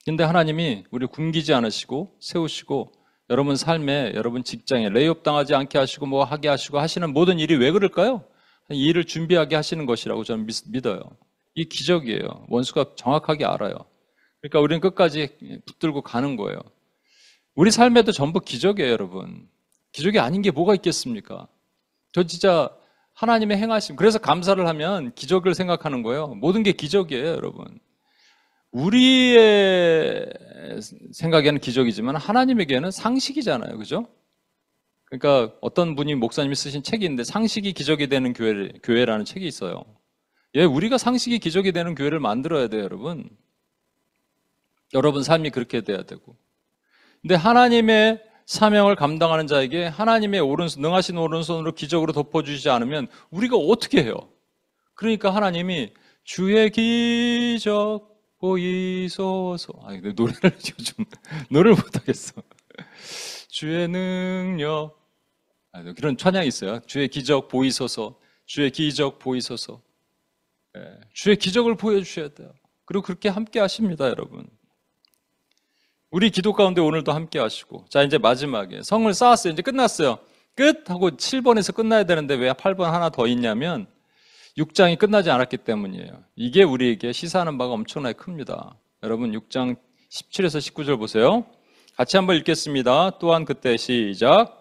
근데 하나님이 우리 굶기지 않으시고 세우시고 여러분 삶에 여러분 직장에 레이업 당하지 않게 하시고 하게 하시고 하시는 모든 일이 왜 그럴까요? 이 일을 준비하게 하시는 것이라고 저는 믿어요. 이 기적이에요. 원수가 정확하게 알아요. 그러니까 우리는 끝까지 붙들고 가는 거예요. 우리 삶에도 전부 기적이에요, 여러분. 기적이 아닌 게 뭐가 있겠습니까? 저 진짜 하나님의 행하심. 그래서 감사를 하면 기적을 생각하는 거예요. 모든 게 기적이에요, 여러분. 우리의 생각에는 기적이지만 하나님에게는 상식이잖아요. 그죠? 그러니까 어떤 분이 목사님이 쓰신 책이 있는데 상식이 기적이 되는 교회라는 책이 있어요. 예, 우리가 상식이 기적이 되는 교회를 만들어야 돼요, 여러분. 여러분 삶이 그렇게 돼야 되고. 근데 하나님의 사명을 감당하는 자에게 하나님의 오른손, 능하신 오른손으로 기적으로 덮어주시지 않으면 우리가 어떻게 해요? 그러니까 하나님이 주의 기적 보이소서. 노래를 요즘 노래를 못하겠어. 주의 능력. 그런 찬양이 있어요. 주의 기적 보이소서. 주의 기적 보이소서. 주의 기적을 보여주셔야 돼요. 그리고 그렇게 함께 하십니다, 여러분. 우리 기도 가운데 오늘도 함께 하시고. 자, 이제 마지막에 성을 쌓았어요. 이제 끝났어요. 끝! 하고 7번에서 끝나야 되는데 왜 8번 하나 더 있냐면 6장이 끝나지 않았기 때문이에요. 이게 우리에게 시사하는 바가 엄청나게 큽니다. 여러분 6장 17에서 19절 보세요. 같이 한번 읽겠습니다. 또한 그때 시작.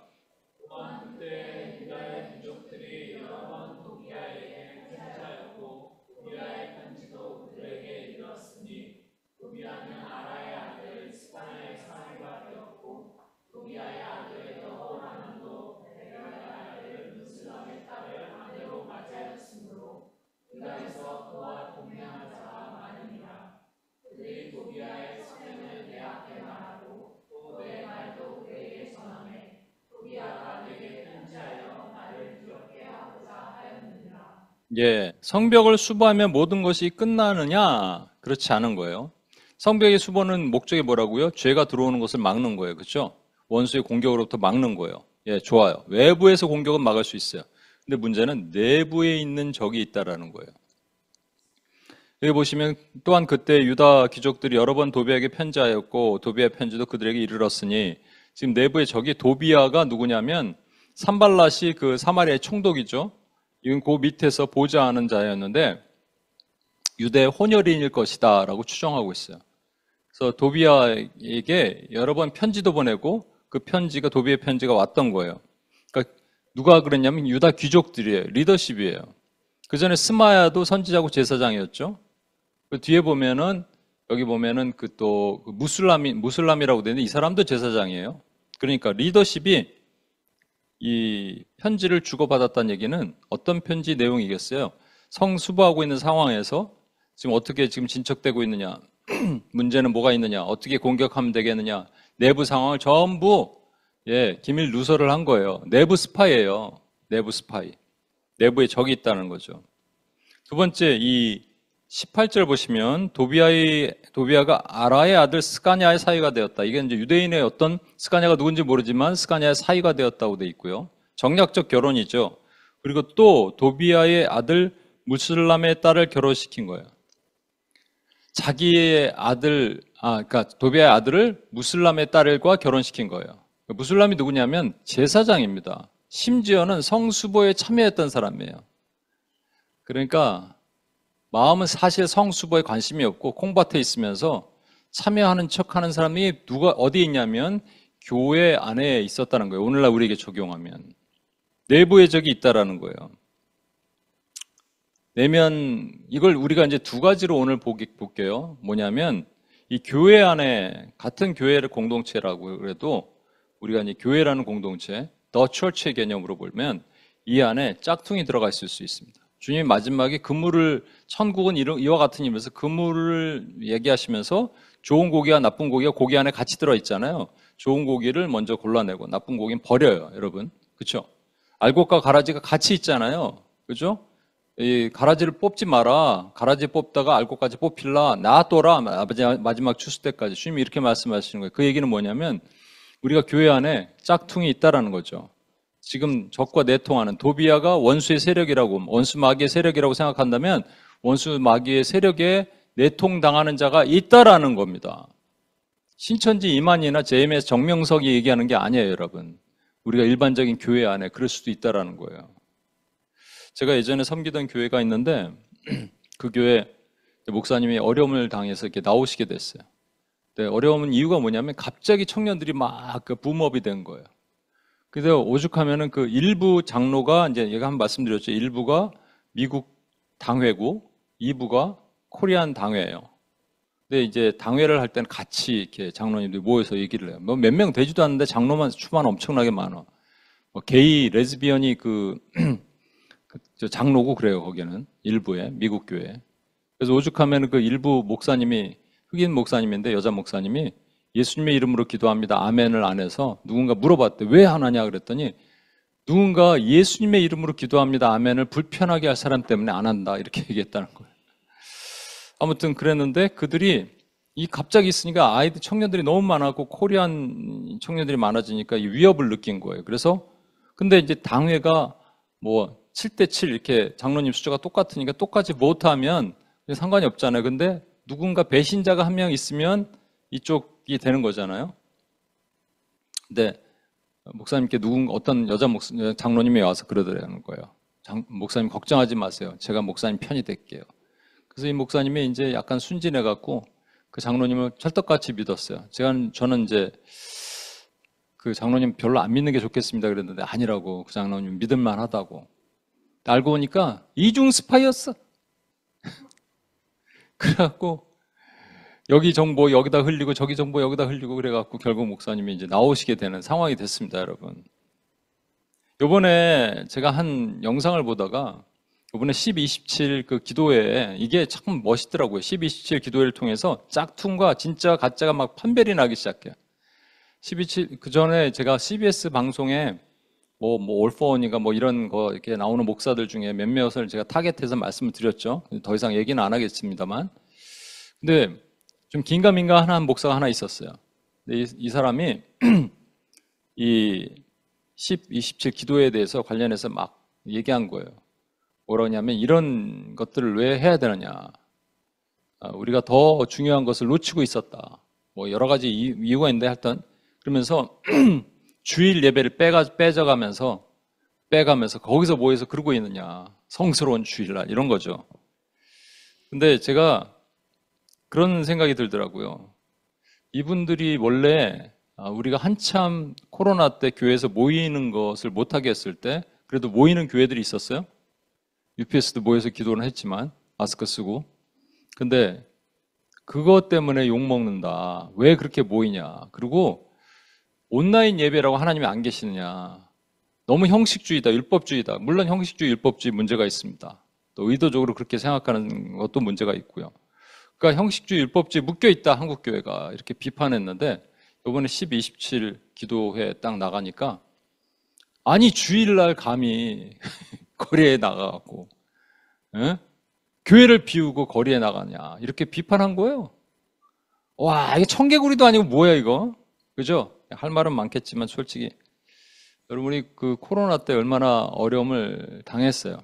예, 성벽을 수보하면 모든 것이 끝나느냐? 그렇지 않은 거예요. 성벽의 수보는 목적이 뭐라고요? 죄가 들어오는 것을 막는 거예요. 그렇죠? 원수의 공격으로부터 막는 거예요. 예, 좋아요. 외부에서 공격은 막을 수 있어요. 근데 문제는 내부에 있는 적이 있다라는 거예요. 여기 보시면 또한 그때 유다 귀족들이 여러 번 도비아에게 편지하였고 도비아의 편지도 그들에게 이르렀으니 지금 내부의 적이 도비아가 누구냐면 산발랏이 그 사마리아의 총독이죠. 이건 그 밑에서 보좌하는 자였는데 유대의 혼혈인일 것이다 라고 추정하고 있어요. 그래서 도비아에게 여러 번 편지도 보내고 그 편지가 도비아의 편지가 왔던 거예요. 그러니까 누가 그랬냐면 유다 귀족들이에요. 리더십이에요. 그 전에 스마야도 선지자고 제사장이었죠. 그 뒤에 보면은 여기 보면은 그 또 무슬람이라고 되는데 이 사람도 제사장이에요. 그러니까 리더십이 이 편지를 주고받았다는 얘기는 어떤 편지 내용이겠어요? 성수보하고 있는 상황에서 지금 어떻게 지금 진척되고 있느냐, 문제는 뭐가 있느냐, 어떻게 공격하면 되겠느냐, 내부 상황을 전부 기밀 누설을 한 거예요. 내부 스파이예요. 내부 스파이. 내부에 적이 있다는 거죠. 두 번째, 이 18절 보시면 도비아가 아라의 아들 스가냐의 사위가 되었다. 이게 이제 유대인의 어떤 스가냐가 누군지 모르지만 스가냐의 사위가 되었다고 돼 있고요. 정략적 결혼이죠. 그리고 또 도비아의 아들 무슬람의 딸을 결혼시킨 거예요. 자기의 아들, 그러니까 도비아의 아들을 무슬람의 딸과 결혼시킨 거예요. 무슬람이 누구냐면 제사장입니다. 심지어는 성수보에 참여했던 사람이에요. 그러니까 마음은 사실 성수보에 관심이 없고 콩밭에 있으면서 참여하는 척하는 사람이 누가 어디 있냐면 교회 안에 있었다는 거예요. 오늘날 우리에게 적용하면 내부의 적이 있다라는 거예요. 내면 이걸 우리가 이제 두 가지로 오늘 볼게요. 뭐냐면 이 교회 안에 같은 교회를 공동체라고 그래도 우리가 이제 교회라는 공동체, 더 처치의 개념으로 보면 이 안에 짝퉁이 들어가 있을 수 있습니다. 주님 마지막에 그물을 천국은 이와 같은 의미에서 그물을 얘기하시면서 좋은 고기와 나쁜 고기가 고기 안에 같이 들어있잖아요. 좋은 고기를 먼저 골라내고 나쁜 고기는 버려요, 여러분. 그렇죠? 알곡과 가라지가 같이 있잖아요. 그렇죠? 이 가라지를 뽑지 마라. 가라지 뽑다가 알곡까지 뽑힐라. 놔둬라. 마지막 추수 때까지. 주님이 이렇게 말씀하시는 거예요. 그 얘기는 뭐냐면 우리가 교회 안에 짝퉁이 있다라는 거죠. 지금 적과 내통하는 도비아가 원수의 세력이라고, 원수 마귀의 세력이라고 생각한다면 원수 마귀의 세력에 내통당하는 자가 있다라는 겁니다. 신천지 이만희나 JMS 정명석이 얘기하는 게 아니에요, 여러분. 우리가 일반적인 교회 안에 그럴 수도 있다라는 거예요. 제가 예전에 섬기던 교회가 있는데 그 교회 목사님이 어려움을 당해서 이렇게 나오시게 됐어요. 네, 어려움은 이유가 뭐냐면 갑자기 청년들이 막 그 붐업이 된 거예요. 그래서 오죽하면은 그 일부 장로가 이제 얘가 한 말씀드렸죠. 일부가 미국 당회고, 2부가 코리안 당회예요. 근데 이제 당회를 할 때는 같이 이렇게 장로님들이 모여서 얘기를 해요. 뭐 몇 명 되지도 않는데 장로만 수만 엄청나게 많아. 뭐 게이, 레즈비언이 저 장로고 그래요. 거기는 일부에 미국 교회. 그래서 오죽하면 그 일부 목사님이 흑인 목사님인데 여자 목사님이 예수님의 이름으로 기도합니다. 아멘을 안 해서 누군가 물어봤대. 왜 안 하냐 그랬더니 누군가 예수님의 이름으로 기도합니다. 아멘을 불편하게 할 사람 때문에 안 한다. 이렇게 얘기했다는 거예요. 아무튼 그랬는데 그들이 이 갑자기 있으니까 아이들 청년들이 너무 많았고 코리안 청년들이 많아지니까 이 위협을 느낀 거예요. 그래서 근데 이제 당회가 뭐 7대7 이렇게 장로님 숫자가 똑같으니까 똑같이 못하면 상관이 없잖아요. 근데 누군가 배신자가 한 명 있으면 이쪽이 되는 거잖아요. 근데 목사님께 어떤 여자 장로님이 와서 그러더라는 거예요. 목사님 걱정하지 마세요. 제가 목사님 편이 될게요. 그래서 이 목사님이 이제 약간 순진해갖고 그 장로님을 찰떡같이 믿었어요. 저는 이제 그 장로님 별로 안 믿는 게 좋겠습니다. 그랬는데 아니라고 그 장로님 믿을만 하다고. 알고 보니까 이중 스파이였어. 그래갖고 여기 정보 여기다 흘리고 저기 정보 여기다 흘리고 그래갖고 결국 목사님이 이제 나오시게 되는 상황이 됐습니다, 여러분. 요번에 제가 한 영상을 보다가 요번에 12.27 그 기도회에 이게 참 멋있더라고요. 12.27 기도회를 통해서 짝퉁과 진짜 가짜가 막 판별이 나기 시작해요. 12.27 그 전에 제가 CBS 방송에 뭐 올포원이가 뭐 이런 거 이렇게 나오는 목사들 중에 몇몇을 제가 타겟해서 말씀을 드렸죠. 더 이상 얘기는 안 하겠습니다만. 근데 좀 긴가민가한 목사가 하나 있었어요. 근데 이 사람이 이 10.27 기도에 대해서 관련해서 막 얘기한 거예요. 뭐라냐면 이런 것들을 왜 해야 되느냐. 우리가 더 중요한 것을 놓치고 있었다. 뭐 여러 가지 이유가 있는데 하여튼 그러면서 주일 예배를 빼가면서 거기서 모여서 그러고 있느냐. 성스러운 주일날 이런 거죠. 근데 제가 그런 생각이 들더라고요. 이분들이 원래 우리가 한참 코로나 때 교회에서 모이는 것을 못하게 했을 때 그래도 모이는 교회들이 있었어요. UPS도 모여서 기도는 했지만 마스크 쓰고. 근데 그것 때문에 욕먹는다. 왜 그렇게 모이냐. 그리고 온라인 예배라고 하나님이 안 계시느냐. 너무 형식주의다. 율법주의다. 물론 형식주의, 율법주의 문제가 있습니다. 또 의도적으로 그렇게 생각하는 것도 문제가 있고요. 그러니까 형식주의, 율법주의 묶여있다. 한국교회가 이렇게 비판했는데 이번에 12.27 기도회 딱 나가니까 아니 주일날 감히 거리에 나가고 교회를 비우고 거리에 나가냐 이렇게 비판한 거예요. 와 이게 청개구리도 아니고 뭐야 이거 그죠? 할 말은 많겠지만 솔직히 여러분이 그 코로나 때 얼마나 어려움을 당했어요.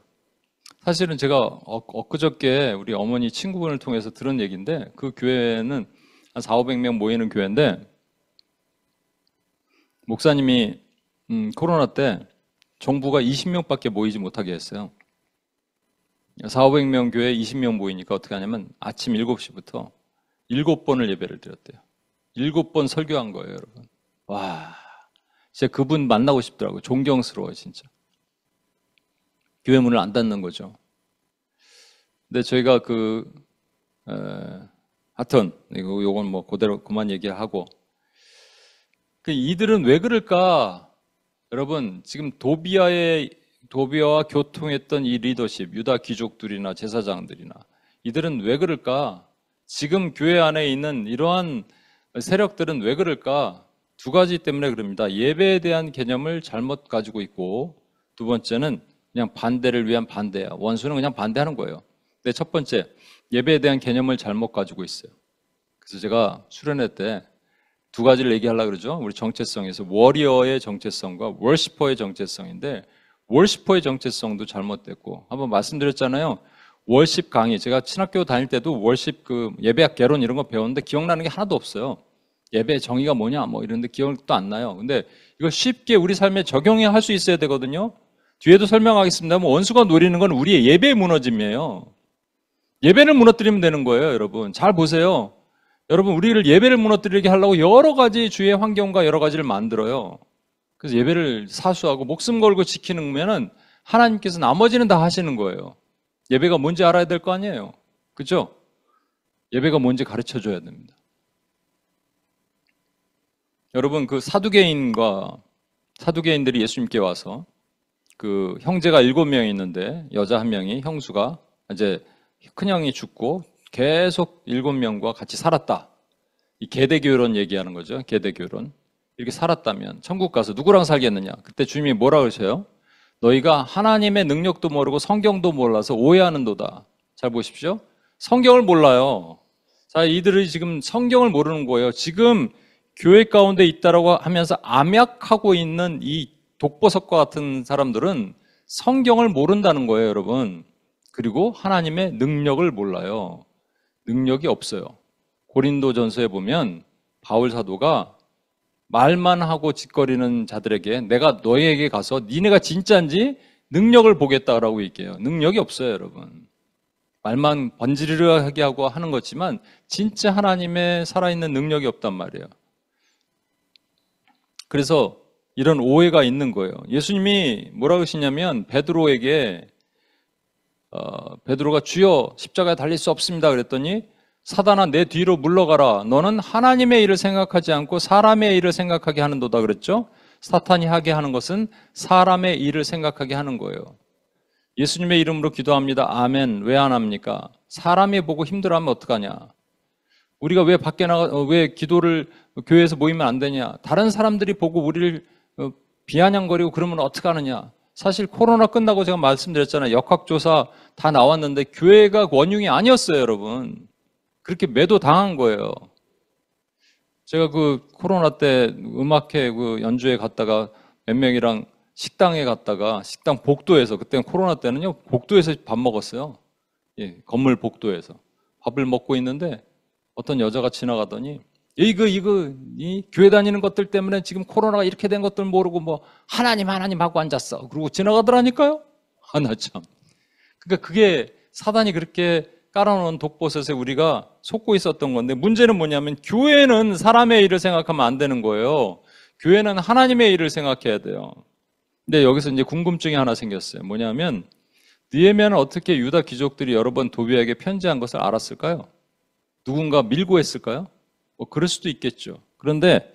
사실은 제가 엊그저께 우리 어머니 친구분을 통해서 들은 얘기인데 그 교회는 한 400~500명 모이는 교회인데 목사님이 코로나 때 정부가 20명밖에 모이지 못하게 했어요. 400~500명 교회에 20명 모이니까 어떻게 하냐면 아침 7시부터 7번을 예배를 드렸대요. 7번 설교한 거예요, 여러분. 와, 진짜 그분 만나고 싶더라고요. 존경스러워요, 진짜. 교회 문을 안 닫는 거죠. 근데 저희가 하여튼, 요건 뭐 그대로 그만 얘기하고. 이들은 왜 그럴까? 여러분, 지금 도비아와 교통했던 이 리더십, 유다 귀족들이나 제사장들이나 이들은 왜 그럴까? 지금 교회 안에 있는 이러한 세력들은 왜 그럴까? 두 가지 때문에 그럽니다. 예배에 대한 개념을 잘못 가지고 있고 두 번째는 그냥 반대를 위한 반대야. 원수는 그냥 반대하는 거예요. 근데 첫 번째, 예배에 대한 개념을 잘못 가지고 있어요. 그래서 제가 수련회 때 두 가지를 얘기하려고 그러죠. 우리 정체성에서 워리어의 정체성과 월시퍼의 정체성인데 월시퍼의 정체성도 잘못됐고 한번 말씀드렸잖아요. 월십 강의 제가 신학교 다닐 때도 월십 예배학 개론 이런 거 배웠는데 기억나는 게 하나도 없어요. 예배의 정의가 뭐냐 뭐 이런데 기억도 안 나요. 근데 이거 쉽게 우리 삶에 적용할 수 있어야 되거든요. 뒤에도 설명하겠습니다만 원수가 노리는 건 우리의 예배의 무너짐이에요. 예배를 무너뜨리면 되는 거예요, 여러분. 잘 보세요. 여러분, 우리를 예배를 무너뜨리게 하려고 여러 가지 주위의 환경과 여러 가지를 만들어요. 그래서 예배를 사수하고 목숨 걸고 지키는 거면은 하나님께서 나머지는 다 하시는 거예요. 예배가 뭔지 알아야 될 거 아니에요. 그죠? 예배가 뭔지 가르쳐 줘야 됩니다. 여러분, 그 사두개인들이 예수님께 와서 그 형제가 7명이 있는데 여자 1명이 형수가 이제 큰형이 죽고 계속 7명과 같이 살았다. 이 계대교론 얘기하는 거죠. 계대교론. 이렇게 살았다면 천국 가서 누구랑 살겠느냐? 그때 주님이 뭐라 그러셔요? 너희가 하나님의 능력도 모르고 성경도 몰라서 오해하는도다. 잘 보십시오. 성경을 몰라요. 자, 이들이 지금 성경을 모르는 거예요. 지금 교회 가운데 있다라고 하면서 암약하고 있는 이 독보석과 같은 사람들은 성경을 모른다는 거예요, 여러분. 그리고 하나님의 능력을 몰라요. 능력이 없어요. 고린도전서에 보면 바울 사도가 말만 하고 짓거리는 자들에게 내가 너희에게 가서 니네가 진짜인지 능력을 보겠다라고 얘기해요. 능력이 없어요, 여러분. 말만 번지르르하게 하고 하는 거지만 진짜 하나님의 살아있는 능력이 없단 말이에요. 그래서 이런 오해가 있는 거예요. 예수님이 뭐라 그러시냐면 베드로에게 베드로가 주여 십자가에 달릴 수 없습니다 그랬더니 사단아 내 뒤로 물러가라. 너는 하나님의 일을 생각하지 않고 사람의 일을 생각하게 하는도다 그랬죠. 사탄이 하게 하는 것은 사람의 일을 생각하게 하는 거예요. 예수님의 이름으로 기도합니다. 아멘. 왜 안 합니까? 사람이 보고 힘들어하면 어떡하냐? 우리가 왜 밖에 왜 기도를 교회에서 모이면 안 되냐? 다른 사람들이 보고 우리를 비아냥거리고 그러면 어떡하느냐? 사실 코로나 끝나고 제가 말씀드렸잖아요. 역학조사 다 나왔는데 교회가 원흉이 아니었어요, 여러분. 그렇게 매도 당한 거예요. 제가 그 코로나 때 음악회 그 연주회 갔다가 몇 명이랑 식당에 갔다가 식당 복도에서 그때는 코로나 때는요 복도에서 밥 먹었어요. 예, 건물 복도에서 밥을 먹고 있는데 어떤 여자가 지나가더니 이거 이 교회 다니는 것들 때문에 지금 코로나가 이렇게 된 것들 모르고 뭐 하나님 하고 앉았어. 그러고 지나가더라니까요. 나 참. 그러니까 그게 사단이 그렇게 깔아놓은 독버섯에 우리가 속고 있었던 건데 문제는 뭐냐면 교회는 사람의 일을 생각하면 안 되는 거예요. 교회는 하나님의 일을 생각해야 돼요. 근데 여기서 이제 궁금증이 하나 생겼어요. 뭐냐면 느헤미야는 어떻게 유다 귀족들이 여러 번 도비에게 편지한 것을 알았을까요? 누군가 밀고 했을까요? 뭐 그럴 수도 있겠죠. 그런데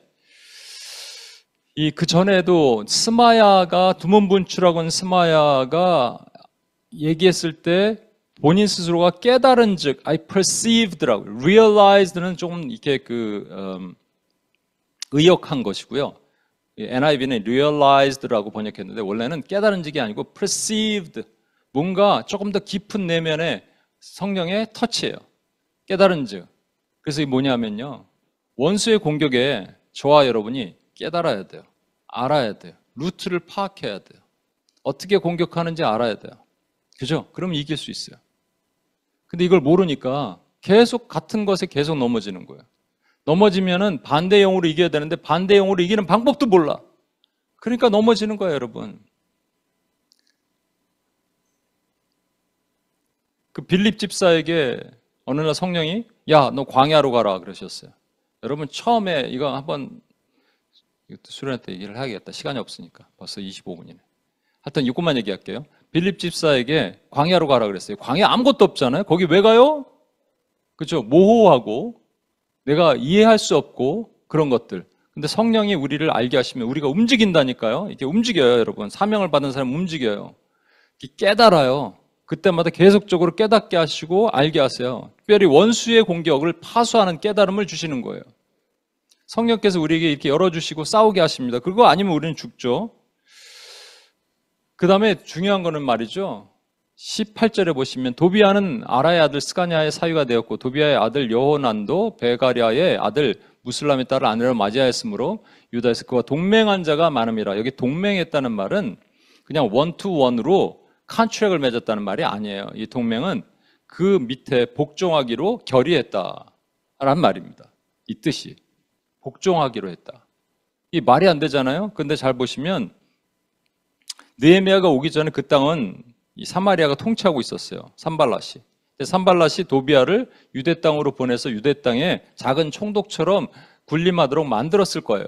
그 전에도 스마야가 두문분출하고 온 스마야가 얘기했을 때 본인 스스로가 깨달은 즉 I perceived라고 realized는 조금 이렇게 의역한 것이고요. NIV는 realized라고 번역했는데 원래는 깨달은 적이 아니고 perceived 뭔가 조금 더 깊은 내면의 성령의 터치예요. 깨달은 즉 그래서 이게 뭐냐면요 원수의 공격에 저와 여러분이 깨달아야 돼요. 알아야 돼요. 루트를 파악해야 돼요. 어떻게 공격하는지 알아야 돼요. 그죠? 그럼 이길 수 있어요. 근데 이걸 모르니까 계속 같은 것에 계속 넘어지는 거예요. 넘어지면은 반대 영으로 이겨야 되는데 반대 영으로 이기는 방법도 몰라. 그러니까 넘어지는 거예요, 여러분. 그 빌립 집사에게 어느 날 성령이 야, 너 광야로 가라 그러셨어요. 여러분 처음에 이거 한번 수련회 때 얘기를 해야겠다. 시간이 없으니까. 벌써 25분이네. 하여튼 이것만 얘기할게요. 빌립 집사에게 광야로 가라 그랬어요. 광야 아무것도 없잖아요. 거기 왜 가요? 그렇죠? 모호하고 내가 이해할 수 없고 그런 것들. 근데 성령이 우리를 알게 하시면 우리가 움직인다니까요. 이렇게 움직여요, 여러분. 사명을 받은 사람은 움직여요. 깨달아요. 그때마다 계속적으로 깨닫게 하시고 알게 하세요. 특별히 원수의 공격을 파수하는 깨달음을 주시는 거예요. 성령께서 우리에게 이렇게 열어주시고 싸우게 하십니다. 그거 아니면 우리는 죽죠. 그 다음에 중요한 거는 말이죠. 18절에 보시면 도비아는 아라의 아들 스가냐의 사위가 되었고 도비아의 아들 여호난도 베가랴의 아들 무슬람에 따라 아내를 맞이하였으므로 유다에서 그와 동맹한 자가 많음이라. 여기 동맹했다는 말은 그냥 원투원으로 컨트랙을 맺었다는 말이 아니에요. 이 동맹은 그 밑에 복종하기로 결의했다라는 말입니다. 이 뜻이 복종하기로 했다. 이 말이 안 되잖아요. 근데 잘 보시면 느헤미야가 오기 전에 그 땅은 이 사마리아가 통치하고 있었어요. 산발랏이. 산발랏이 도비아를 유대 땅으로 보내서 유대 땅에 작은 총독처럼 군림하도록 만들었을 거예요.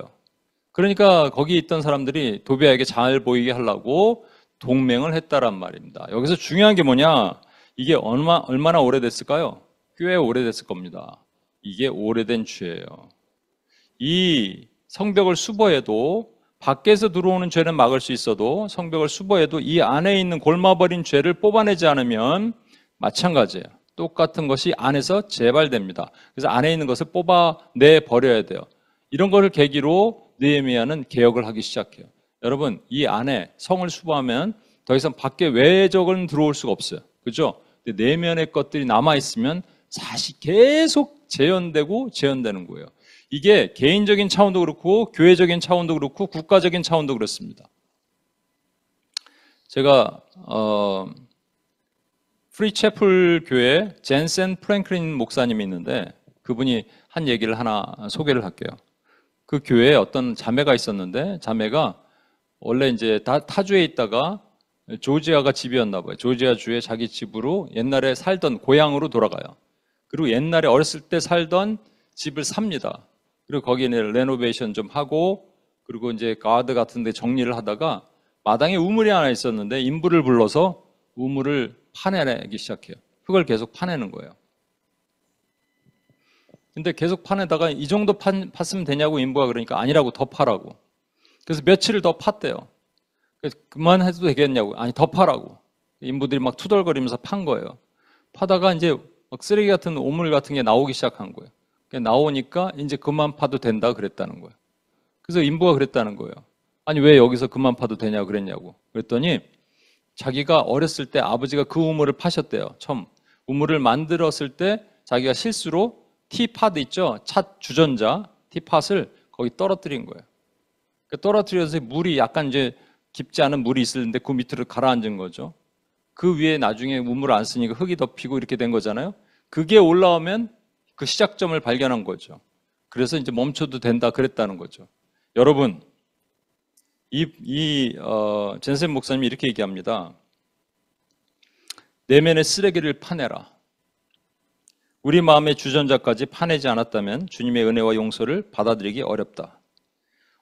그러니까 거기 있던 사람들이 도비아에게 잘 보이게 하려고 동맹을 했다란 말입니다. 여기서 중요한 게 뭐냐? 이게 얼마나 오래됐을까요? 꽤 오래됐을 겁니다. 이게 오래된 죄예요. 이 성벽을 수보해도 밖에서 들어오는 죄는 막을 수 있어도 성벽을 수보해도 이 안에 있는 골마버린 죄를 뽑아내지 않으면 마찬가지예요. 똑같은 것이 안에서 재발됩니다. 그래서 안에 있는 것을 뽑아내 버려야 돼요. 이런 것을 계기로 느헤미야는 개혁을 하기 시작해요. 여러분, 이 안에 성을 수보하면 더 이상 밖에 외적은 들어올 수가 없어요. 그죠? 내면의 것들이 남아있으면 사실 계속 재현되는 거예요. 이게 개인적인 차원도 그렇고 교회적인 차원도 그렇고 국가적인 차원도 그렇습니다. 제가 프리채플 교회 젠센 프랭클린 목사님이 있는데 그분이 한 얘기를 하나 소개를 할게요. 그 교회에 어떤 자매가 있었는데 자매가 원래 이제 타주에 있다가 조지아가 집이었나 봐요. 조지아 주에 자기 집으로 옛날에 살던 고향으로 돌아가요. 그리고 옛날에 어렸을 때 살던 집을 삽니다. 그리고 거기는 레노베이션 좀 하고 그리고 이제 가드 같은 데 정리를 하다가 마당에 우물이 하나 있었는데 인부를 불러서 우물을 파내기 시작해요. 흙을 계속 파내는 거예요. 근데 계속 파내다가 이 정도 팠으면 되냐고 인부가 그러니까 아니라고 더 파라고. 그래서 며칠을 더 팠대요. 그래서 그만해도 되겠냐고. 아니 더 파라고. 인부들이 막 투덜거리면서 판 거예요. 파다가 이제 막 쓰레기 같은 오물 같은 게 나오기 시작한 거예요. 나오니까 이제 그만 파도 된다 그랬다는 거예요. 그래서 인부가 그랬다는 거예요. 아니 왜 여기서 그만 파도 되냐고 그랬냐고. 그랬더니 자기가 어렸을 때 아버지가 그 우물을 파셨대요. 처음 우물을 만들었을 때 자기가 실수로 티팟 있죠? 찻 주전자 티팟을 거기 떨어뜨린 거예요. 떨어뜨려서 물이 약간 이제 깊지 않은 물이 있었는데 그 밑으로 가라앉은 거죠. 그 위에 나중에 우물을 안 쓰니까 흙이 덮이고 이렇게 된 거잖아요. 그게 올라오면 그 시작점을 발견한 거죠. 그래서 이제 멈춰도 된다 그랬다는 거죠. 여러분, 젠센 목사님이 이렇게 얘기합니다. 내면의 쓰레기를 파내라. 우리 마음의 주전자까지 파내지 않았다면 주님의 은혜와 용서를 받아들이기 어렵다.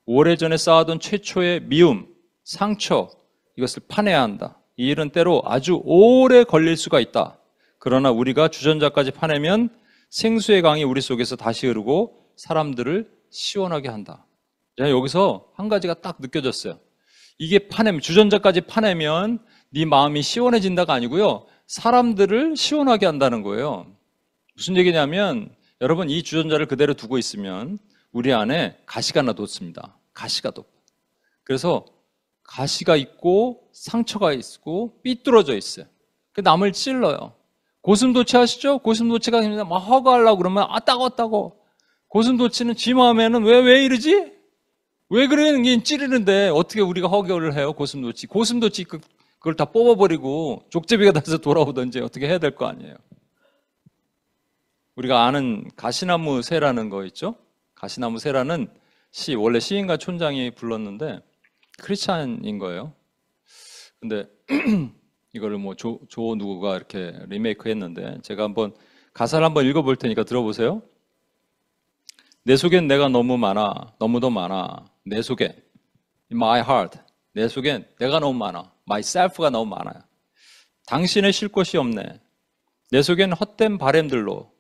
오래전에 쌓아둔 최초의 미움, 상처, 이것을 파내야 한다. 이 일은 때로 아주 오래 걸릴 수가 있다. 그러나 우리가 주전자까지 파내면 생수의 강이 우리 속에서 다시 흐르고 사람들을 시원하게 한다. 여기서 한 가지가 딱 느껴졌어요. 이게 주전자까지 파내면 네 마음이 시원해진다가 아니고요. 사람들을 시원하게 한다는 거예요. 무슨 얘기냐면 여러분 이 주전자를 그대로 두고 있으면 우리 안에 가시가 돋습니다. 가시가 돋고. 그래서 가시가 있고 상처가 있고 삐뚤어져 있어요. 남을 찔러요. 고슴도치 아시죠? 고슴도치가 막 허가하려고 그러면 따가워. 고슴도치는 지 마음에는 왜 이러지? 왜 그러는 게 찌르는데 어떻게 우리가 허가를 해요? 고슴도치 그걸 다 뽑아버리고 족제비가 돼서 돌아오든지 어떻게 해야 될 거 아니에요. 우리가 아는 가시나무 새라는 거 있죠? 가시나무 새라는 시 원래 시인과 촌장이 불렀는데 크리스찬인 거예요. 근데 이거를 뭐 조 누구가 이렇게 리메이크 했는데 제가 한번 가사를 한번 읽어볼 테니까 들어보세요. 내 속엔 내가 너무 많아, 너무도 많아. 내 속에 in my heart, 내 속엔 내가 너무 많아. myself가 너무 많아요. 당신의 쉴 곳이 없네. 내 속엔 헛된 바램들로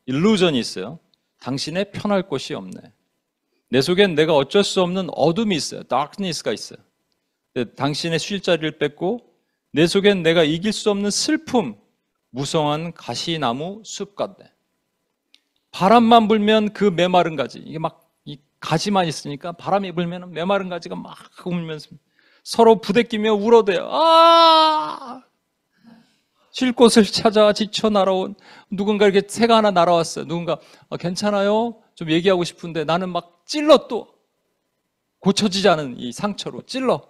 일루전이 있어요. 당신의 편할 곳이 없네. 내 속엔 내가 어쩔 수 없는 어둠이 있어요. darkness가 있어요. 당신의 쉴 자리를 뺏고 내 속엔 내가 이길 수 없는 슬픔, 무성한 가시나무 숲 같네. 바람만 불면 그 메마른 가지, 이게 막 이 가지만 있으니까 바람이 불면 메마른 가지가 막 울면서 서로 부대끼며 울어대요. 쉴 곳을 찾아 지쳐 날아온 누군가 이렇게 새가 하나 날아왔어요. 누군가 괜찮아요? 좀 얘기하고 싶은데 나는 막 찔러 또 고쳐지지 않은 이 상처로 찔러.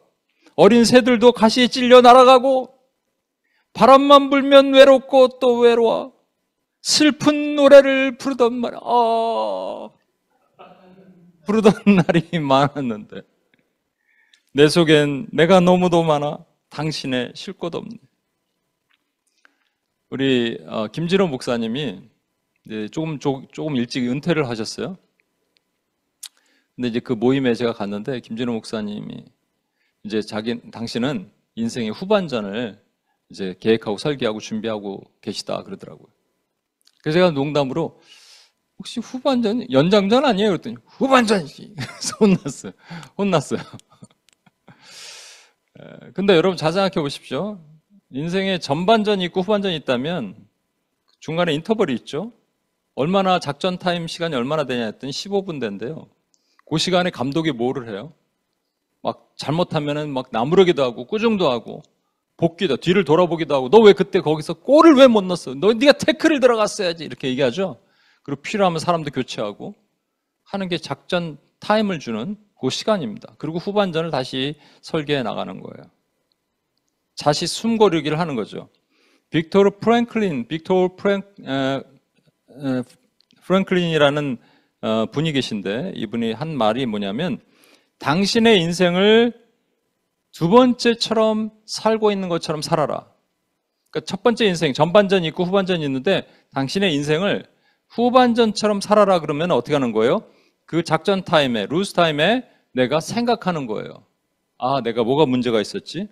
어린 새들도 가시에 찔려 날아가고 바람만 불면 외롭고 또 외로워. 슬픈 노래를 부르던 말이야. 부르던 날이 많았는데 내 속엔 내가 너무도 많아. 당신의 쉴 곳 없네. 우리 김진호 목사님이 이제 조금 일찍 은퇴를 하셨어요. 근데 이제 그 모임에 제가 갔는데 김진호 목사님이 이제 당신은 인생의 후반전을 이제 계획하고 설계하고 준비하고 계시다 그러더라고요. 그래서 제가 농담으로 혹시 후반전 연장전 아니에요? 그랬더니 후반전이지. 그래서 혼났어요. 근데 여러분 잘 생각해 보십시오. 인생에 전반전이 있고 후반전이 있다면 중간에 인터벌이 있죠. 얼마나 작전 타임 시간이 얼마나 되냐 했더니 15분 된대요. 그 시간에 감독이 뭐를 해요? 막 잘못하면은 막 나무르기도 하고 꾸중도 하고 복귀도 뒤를 돌아보기도 하고 너 왜 그때 거기서 골을 왜 못 넣었어? 네가 태클을 들어갔어야지 이렇게 얘기하죠. 그리고 필요하면 사람도 교체하고 하는 게 작전 타임을 주는 그 시간입니다. 그리고 후반전을 다시 설계해 나가는 거예요. 다시 숨고르기를 하는 거죠. 프랭클린이라는 분이 계신데 이분이 한 말이 뭐냐면 당신의 인생을 두 번째처럼 살고 있는 것처럼 살아라. 그러니까 첫 번째 인생 전반전이 있고 후반전이 있는데 당신의 인생을 후반전처럼 살아라 그러면 어떻게 하는 거예요? 그 작전 타임에 루스 타임에 내가 생각하는 거예요. 아, 내가 뭐가 문제가 있었지?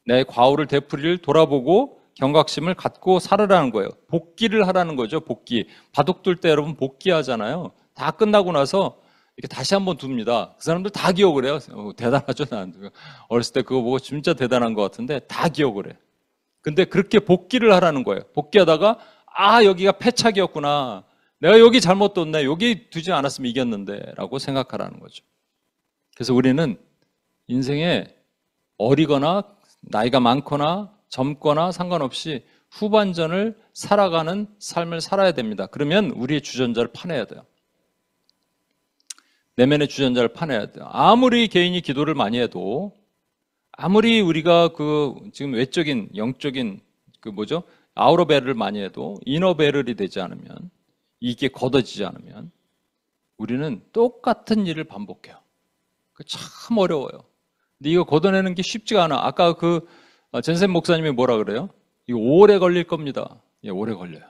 내 과오를 되풀이를 돌아보고 경각심을 갖고 살으라는 거예요. 복귀를 하라는 거죠. 복귀. 바둑둘 때 여러분 복귀하잖아요. 다 끝나고 나서 이렇게 다시 한번 둡니다. 그 사람들 다 기억을 해요. 대단하죠. 난 어렸을 때 그거 보고 진짜 대단한 것 같은데 다 기억을 해. 근데 그렇게 복귀를 하라는 거예요. 복귀하다가 아, 여기가 패착이었구나. 내가 여기 잘못 뒀네. 여기 두지 않았으면 이겼는데 라고 생각하라는 거죠. 그래서 우리는 인생에 어리거나 나이가 많거나 젊거나 상관없이 후반전을 살아가는 삶을 살아야 됩니다. 그러면 우리의 주전자를 파내야 돼요. 내면의 주전자를 파내야 돼요. 아무리 개인이 기도를 많이 해도 아무리 우리가 지금 외적인 영적인 아우러 배럴을 많이 해도 이너 배럴이 되지 않으면 이게 걷어지지 않으면 우리는 똑같은 일을 반복해요. 참 어려워요. 근데 이거 걷어내는 게 쉽지가 않아. 아까 전샘 목사님이 뭐라 그래요? 이거 오래 걸릴 겁니다. 예, 오래 걸려요.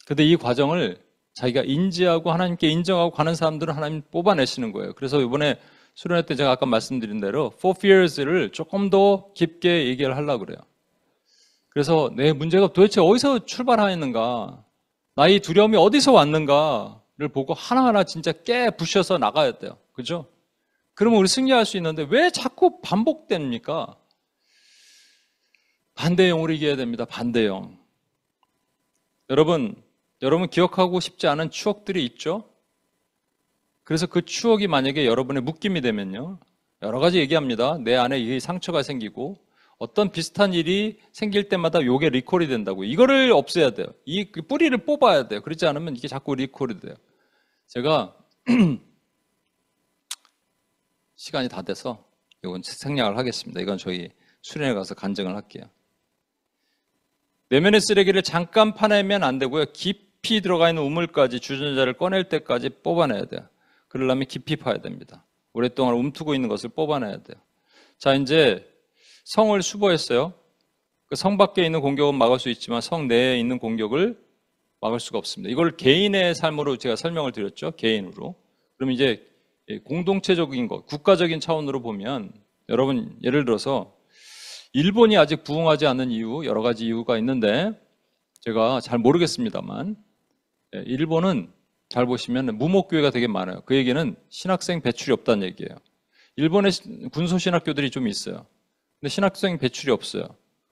근데 이 과정을 자기가 인지하고 하나님께 인정하고 가는 사람들은 하나님 뽑아내시는 거예요. 그래서 이번에 수련회 때 제가 아까 말씀드린 대로 Four Fears를 조금 더 깊게 얘기를 하려고 그래요. 그래서 내 문제가 도대체 어디서 출발하였는가, 나의 두려움이 어디서 왔는가를 보고 하나하나 진짜 부셔서 나가야 돼요. 그죠? 그러면 우리 승리할 수 있는데 왜 자꾸 반복됩니까? 반대형으로 이겨야 됩니다. 반대형. 여러분 기억하고 싶지 않은 추억들이 있죠? 그래서 그 추억이 만약에 여러분의 묶임이 되면요, 여러 가지 얘기합니다. 내 안에 이 상처가 생기고 어떤 비슷한 일이 생길 때마다 요게 리콜이 된다고. 이거를 없애야 돼요. 이 뿌리를 뽑아야 돼요. 그렇지 않으면 이게 자꾸 리콜이 돼요. 제가 시간이 다 돼서 이건 생략을 하겠습니다. 이건 저희 수련회 가서 간증을 할게요. 내면의 쓰레기를 잠깐 파내면 안 되고요. 깊이 들어가 있는 우물까지 주전자를 꺼낼 때까지 뽑아내야 돼요. 그러려면 깊이 파야 됩니다. 오랫동안 움트고 있는 것을 뽑아내야 돼요. 자, 이제 성을 수보했어요. 그 성 밖에 있는 공격은 막을 수 있지만 성 내에 있는 공격을 막을 수가 없습니다. 이걸 개인의 삶으로 제가 설명을 드렸죠. 개인으로. 그럼 이제 공동체적인 것, 국가적인 차원으로 보면 여러분 예를 들어서 일본이 아직 부흥하지 않는 이유, 여러 가지 이유가 있는데 제가 잘 모르겠습니다만 일본은 잘 보시면 무목교회가 되게 많아요. 그 얘기는 신학생 배출이 없다는 얘기예요. 일본에 군소신학교들이 좀 있어요. 근데 신학생 배출이 없어요.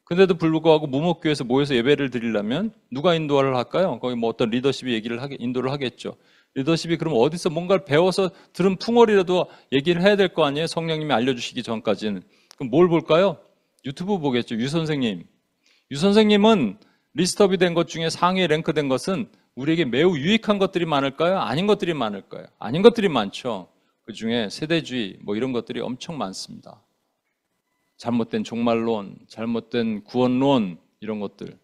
근데도 불구하고 무목교회에서 모여서 예배를 드리려면 누가 인도를 할까요? 거기 뭐 어떤 리더십이 인도를 하겠죠. 리더십이 그럼 어디서 뭔가를 배워서 들은 풍월이라도 얘기를 해야 될 거 아니에요? 성령님이 알려주시기 전까지는. 그럼 뭘 볼까요? 유튜브 보겠죠. 유 선생님은 리스트업이 된 것 중에 상위에 랭크된 것은 우리에게 매우 유익한 것들이 많을까요? 아닌 것들이 많을까요? 아닌 것들이 많죠. 그 중에 세대주의 뭐 이런 것들이 엄청 많습니다. 잘못된 종말론, 잘못된 구원론 이런 것들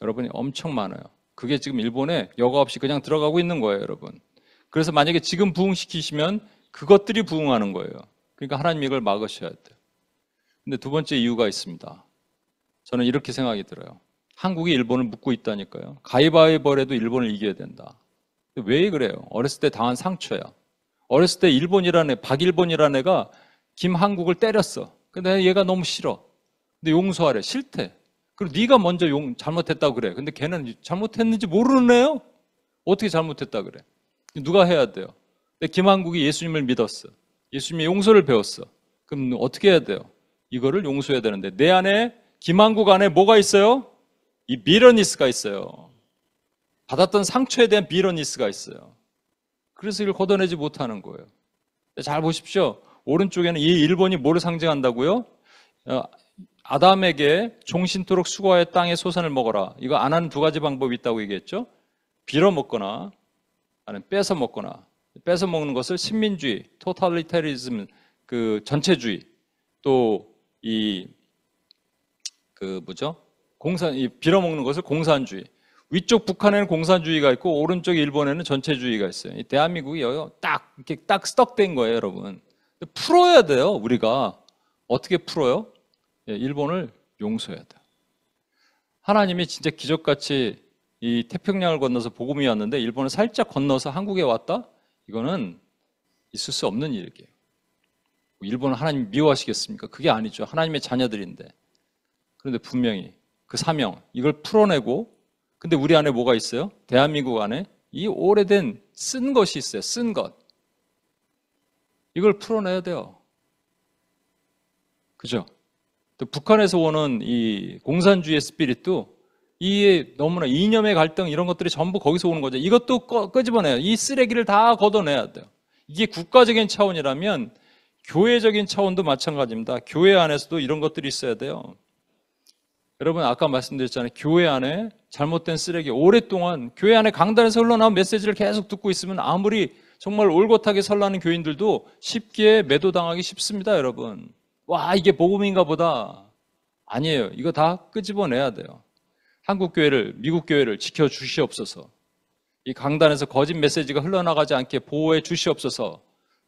여러분이 엄청 많아요. 그게 지금 일본에 여과 없이 그냥 들어가고 있는 거예요, 여러분. 그래서 만약에 지금 부흥시키시면 그것들이 부흥하는 거예요. 그러니까 하나님 이걸 막으셔야 돼요. 근데 두 번째 이유가 있습니다. 저는 이렇게 생각이 들어요. 한국이 일본을 묶고 있다니까요. 가위바위보라도 일본을 이겨야 된다. 왜 그래요? 어렸을 때 당한 상처야. 어렸을 때 일본이라는 애, 박일본이라는 애가 김한국을 때렸어. 근데 얘가 너무 싫어. 근데 용서하래. 싫대. 그리고 네가 먼저 잘못했다고 그래. 근데 걔는 잘못했는지 모르는 애요? 어떻게 잘못했다 그래? 누가 해야 돼요? 근데 김한국이 예수님을 믿었어. 예수님의 용서를 배웠어. 그럼 어떻게 해야 돼요? 이거를 용서해야 되는데 내 안에 김한국 안에 뭐가 있어요? 이 비러니스가 있어요. 받았던 상처에 대한 비러니스가 있어요. 그래서 이걸 걷어내지 못하는 거예요. 잘 보십시오. 오른쪽에는 이 1번이 뭐를 상징한다고요? 아담에게 종신토록 수고하여 땅의 소산을 먹어라. 이거 안 하는 두 가지 방법이 있다고 얘기했죠. 빌어 먹거나 아니면 뺏어 먹거나. 뺏어 먹는 것을 식민주의, 토탈리테리즘, 그 전체주의, 또 빌어 먹는 것을 공산주의. 위쪽 북한에는 공산주의가 있고 오른쪽 일본에는 전체주의가 있어요. 이 대한민국이 이렇게 딱 스떡된 거예요, 여러분. 풀어야 돼요, 우리가. 어떻게 풀어요? 일본을 용서해야 돼요. 하나님이 진짜 기적같이 이 태평양을 건너서 복음이 왔는데 일본을 살짝 건너서 한국에 왔다? 이거는 있을 수 없는 일이에요. 일본은 하나님 미워하시겠습니까? 그게 아니죠. 하나님의 자녀들인데. 그런데 분명히 그 사명, 이걸 풀어내고, 근데 우리 안에 뭐가 있어요? 대한민국 안에 이 오래된 쓴 것이 있어요. 쓴 것. 이걸 풀어내야 돼요. 그죠? 또 북한에서 오는 이 공산주의의 스피릿도 이 너무나 이념의 갈등 이런 것들이 전부 거기서 오는 거죠. 이것도 끄집어내요. 이 쓰레기를 다 걷어내야 돼요. 이게 국가적인 차원이라면 교회적인 차원도 마찬가지입니다. 교회 안에서도 이런 것들이 있어야 돼요. 여러분 아까 말씀드렸잖아요. 교회 안에 잘못된 쓰레기 오랫동안 교회 안에 강단에서 흘러나온 메시지를 계속 듣고 있으면 아무리 정말 올곧하게 설라는 교인들도 쉽게 매도당하기 쉽습니다. 여러분. 와 이게 복음인가 보다. 아니에요. 이거 다 끄집어내야 돼요. 한국 교회를 미국 교회를 지켜주시옵소서. 이 강단에서 거짓 메시지가 흘러나가지 않게 보호해 주시옵소서.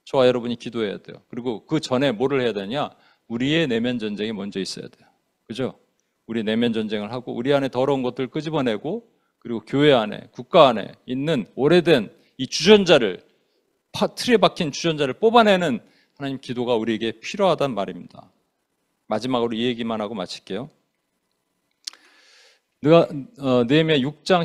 저와 여러분이 기도해야 돼요. 그리고 그 전에 뭐를 해야 되냐? 우리의 내면 전쟁이 먼저 있어야 돼요. 그죠? 우리 내면 전쟁을 하고 우리 안에 더러운 것들을 끄집어내고 그리고 교회 안에 국가 안에 있는 오래된 이 주전자를 틀에 박힌 주전자를 뽑아내는 하나님 기도가 우리에게 필요하단 말입니다. 마지막으로 이 얘기만 하고 마칠게요. 느헤미야 6장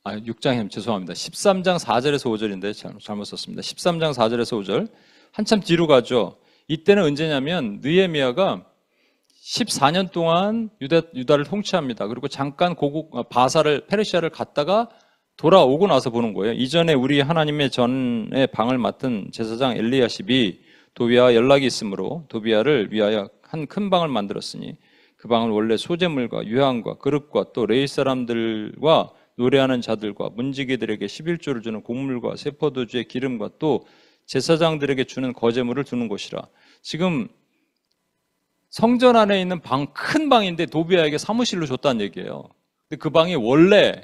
13장 4절에서 5절인데 잘못 썼습니다. 13장 4절에서 5절 한참 뒤로 가죠. 이때는 언제냐면 느헤미야가 14년 동안 유다를 통치합니다. 그리고 잠깐 페르시아를 갔다가 돌아오고 나서 보는 거예요. 이전에 우리 하나님의 전의 방을 맡은 제사장 엘리야십이 도비아와 연락이 있으므로 도비아를 위하여 한 큰 방을 만들었으니 그 방은 원래 소재물과 유향과 그릇과 또 레위 사람들과 노래하는 자들과 문지기들에게 11조를 주는 곡물과 세포도주의 기름과 또 제사장들에게 주는 거제물을 두는 곳이라. 지금 성전 안에 있는 큰 방인데 도비아에게 사무실로 줬다는 얘기예요. 근데 그 방이 원래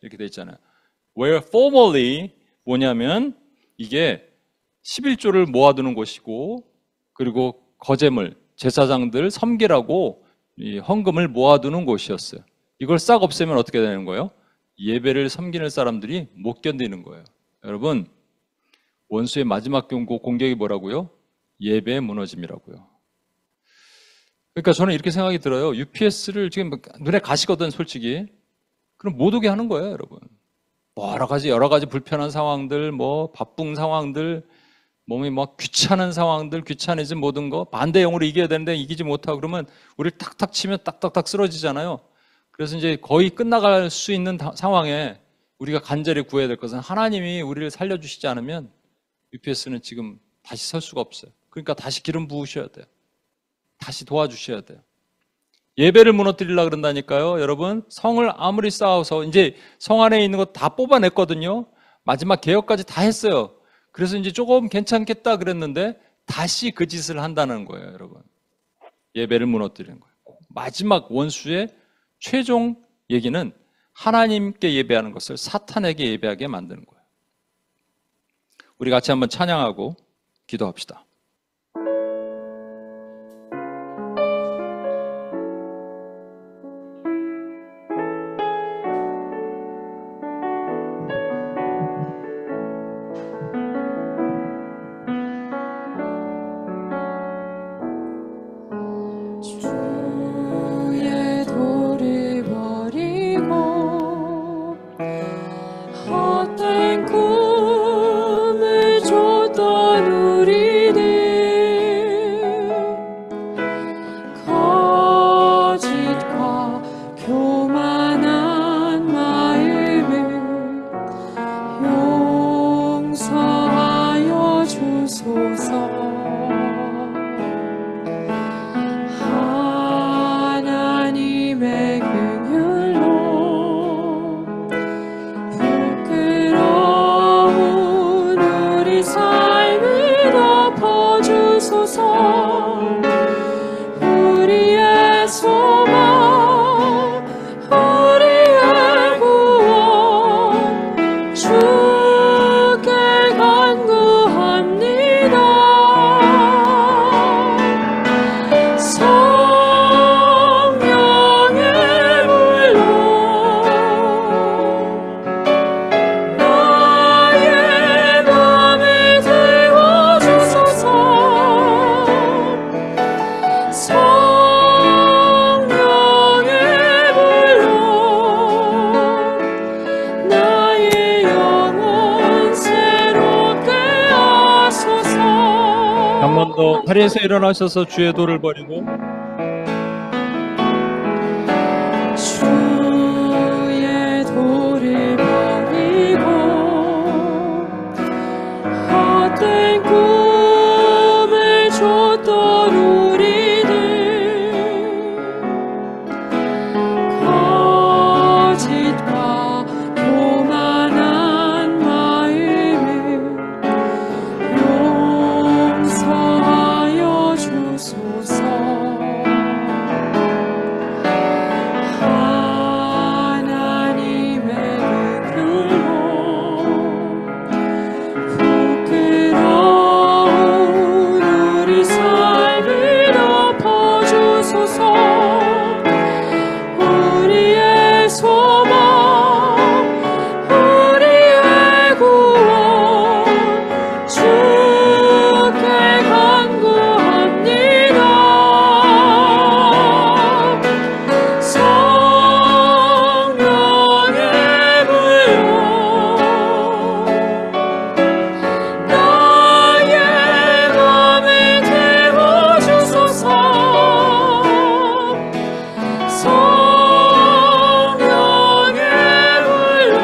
이렇게 돼 있잖아요. Where formerly 뭐냐면 이게 11조를 모아두는 곳이고 그리고 거제물, 제사장들 섬기라고 이 헌금을 모아두는 곳이었어요. 이걸 싹 없애면 어떻게 되는 거예요? 예배를 섬기는 사람들이 못 견디는 거예요. 여러분, 원수의 마지막 공격이 뭐라고요? 예배의 무너짐이라고요. 그러니까 저는 이렇게 생각이 들어요. UPS를 지금 눈에 가시거든, 솔직히. 그럼 못 오게 하는 거예요, 여러분. 여러 가지 불편한 상황들, 바쁜 상황들, 몸이 귀찮은 상황들, 귀차니즘 모든 거, 반대형으로 이겨야 되는데 이기지 못하고 그러면 우리를 탁탁 치면 딱딱딱 쓰러지잖아요. 그래서 이제 거의 끝나갈 수 있는 상황에 우리가 간절히 구해야 될 것은 하나님이 우리를 살려주시지 않으면 UPS는 지금 다시 설 수가 없어요. 그러니까 다시 기름 부으셔야 돼요. 다시 도와주셔야 돼요. 예배를 무너뜨리려고 그런다니까요. 여러분, 성을 아무리 쌓아서 이제 성 안에 있는 거 다 뽑아냈거든요. 마지막 개혁까지 다 했어요. 그래서 이제 조금 괜찮겠다 그랬는데 다시 그 짓을 한다는 거예요, 여러분. 예배를 무너뜨리는 거예요. 마지막 원수의 최종 얘기는 하나님께 예배하는 것을 사탄에게 예배하게 만드는 거예요. 우리 같이 한번 찬양하고 기도합시다. 헛된 꿈을 줬던 우리들 거짓과 교만한 마음을 용서하여 주소서. 하나님의 긍휼로 부끄러운 우리 삶을 덮어주소서. 우리의 소망, 우리의 구원 주께 간구합니다. 성령의 불로 나의 맘을 태워주소서. 성령의 불로 나의 영혼 새롭게 하소서. 한 번 더 자리에서 일어나셔서 주의 도를 버리고 주의 도를 버리고 헛된 꿈을 줬던 우리들 거짓과 교만한 마음을 용서하여 주소서. 하나님의 긍휼로 부끄러운 우리 삶을 덮어주소서. 우리의 소망, 우리의 구원 주께 간구합니다. 성령의 불로 나의 맘을 태워주소서. 성령의 불로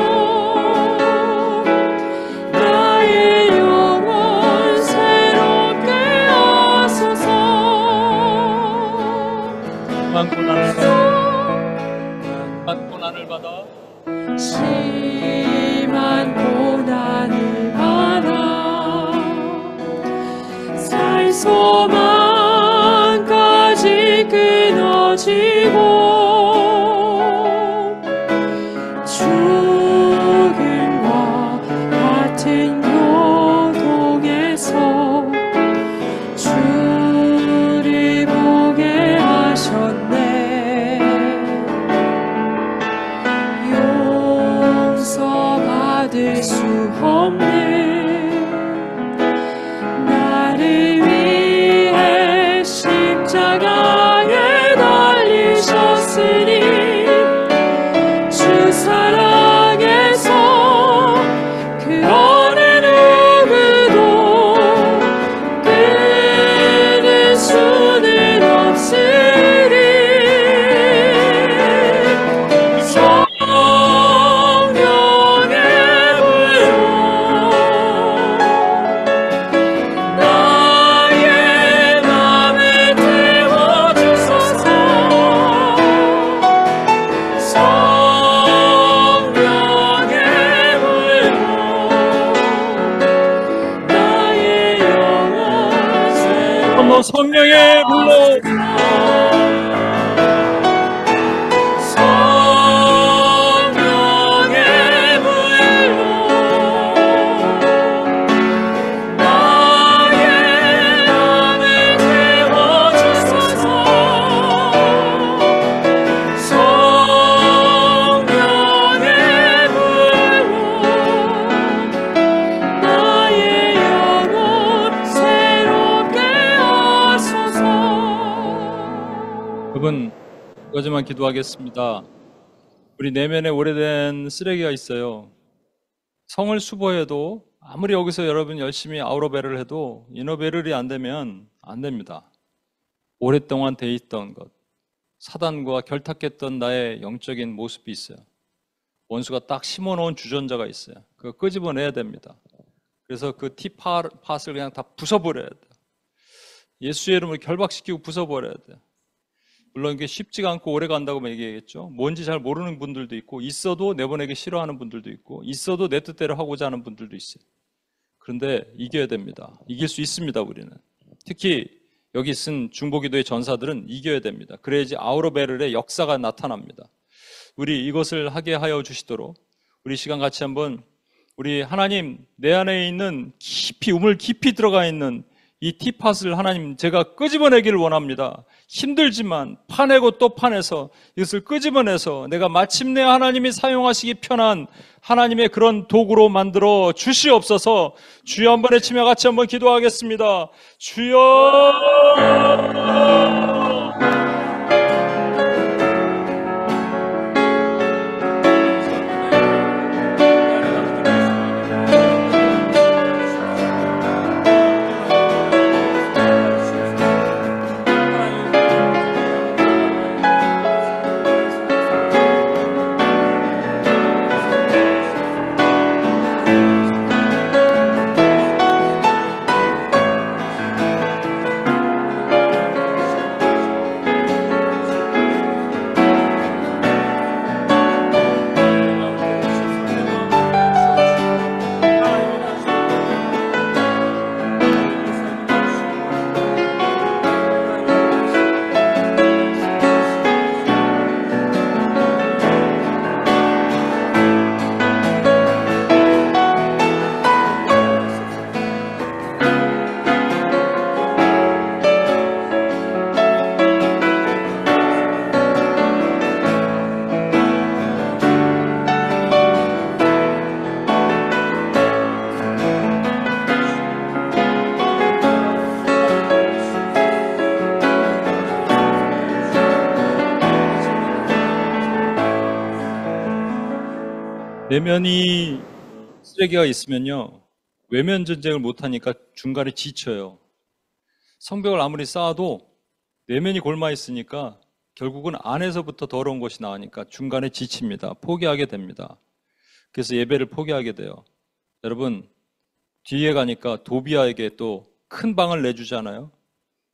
나의 영혼 새롭게 하소서. 고난을 받아 심한 고난을 받아 살 소망까지 끊어지고 죽음과 같은 고통에서 주를 보게 하셨네. 용서받을 수 없는 나를 위해 십자가에 달리셨으니 주 사랑에서 그 어느 누구도 끊을 수는 없으리. 성령의 불로 나의 맘을 태워주소서. 성령의 불로 나의 영혼 너 성령의 불로 성령의 불로 나의 맘을 태워주소서. 성령의 불로 나의 영혼 새롭게 하소서. 그분 여기까지만 기도하겠습니다. 우리 내면에 오래된 쓰레기가 있어요. 성을 수보해도 아무리 여기서 여러분 열심히 아우러베를 해도 이너베를이 안 되면 안 됩니다. 오랫동안 돼 있던 것, 사단과 결탁했던 나의 영적인 모습이 있어요. 원수가 딱 심어놓은 주전자가 있어요. 그거 끄집어내야 됩니다. 그래서 그 티팟을 그냥 다 부숴버려야 돼요. 예수의 이름을 결박시키고 부숴버려야 돼요. 물론 이게 쉽지가 않고 오래 간다고 얘기하겠죠. 뭔지 잘 모르는 분들도 있고, 있어도 내보내기 싫어하는 분들도 있고, 있어도 내 뜻대로 하고자 하는 분들도 있어요. 그런데 이겨야 됩니다. 이길 수 있습니다, 우리는. 특히 여기 쓴 중보기도의 전사들은 이겨야 됩니다. 그래야지 아우러베를의 역사가 나타납니다. 우리 이것을 하게 하여 주시도록 우리 시간 같이 한번 우리 하나님 내 안에 있는 깊이 우물 깊이 들어가 있는 이 티팟을 하나님 제가 끄집어내기를 원합니다. 힘들지만 파내고 또 파내서 이것을 끄집어내서 내가 마침내 하나님이 사용하시기 편한 하나님의 그런 도구로 만들어 주시옵소서. 주여 한번 외치며 같이 한번 기도하겠습니다. 주여 내면이 쓰레기가 있으면요 외면 전쟁을 못하니까 중간에 지쳐요. 성벽을 아무리 쌓아도 내면이 골마 있으니까 결국은 안에서부터 더러운 것이 나오니까 중간에 지칩니다. 포기하게 됩니다. 그래서 예배를 포기하게 돼요. 여러분 뒤에 가니까 도비아에게 또 큰 방을 내주잖아요.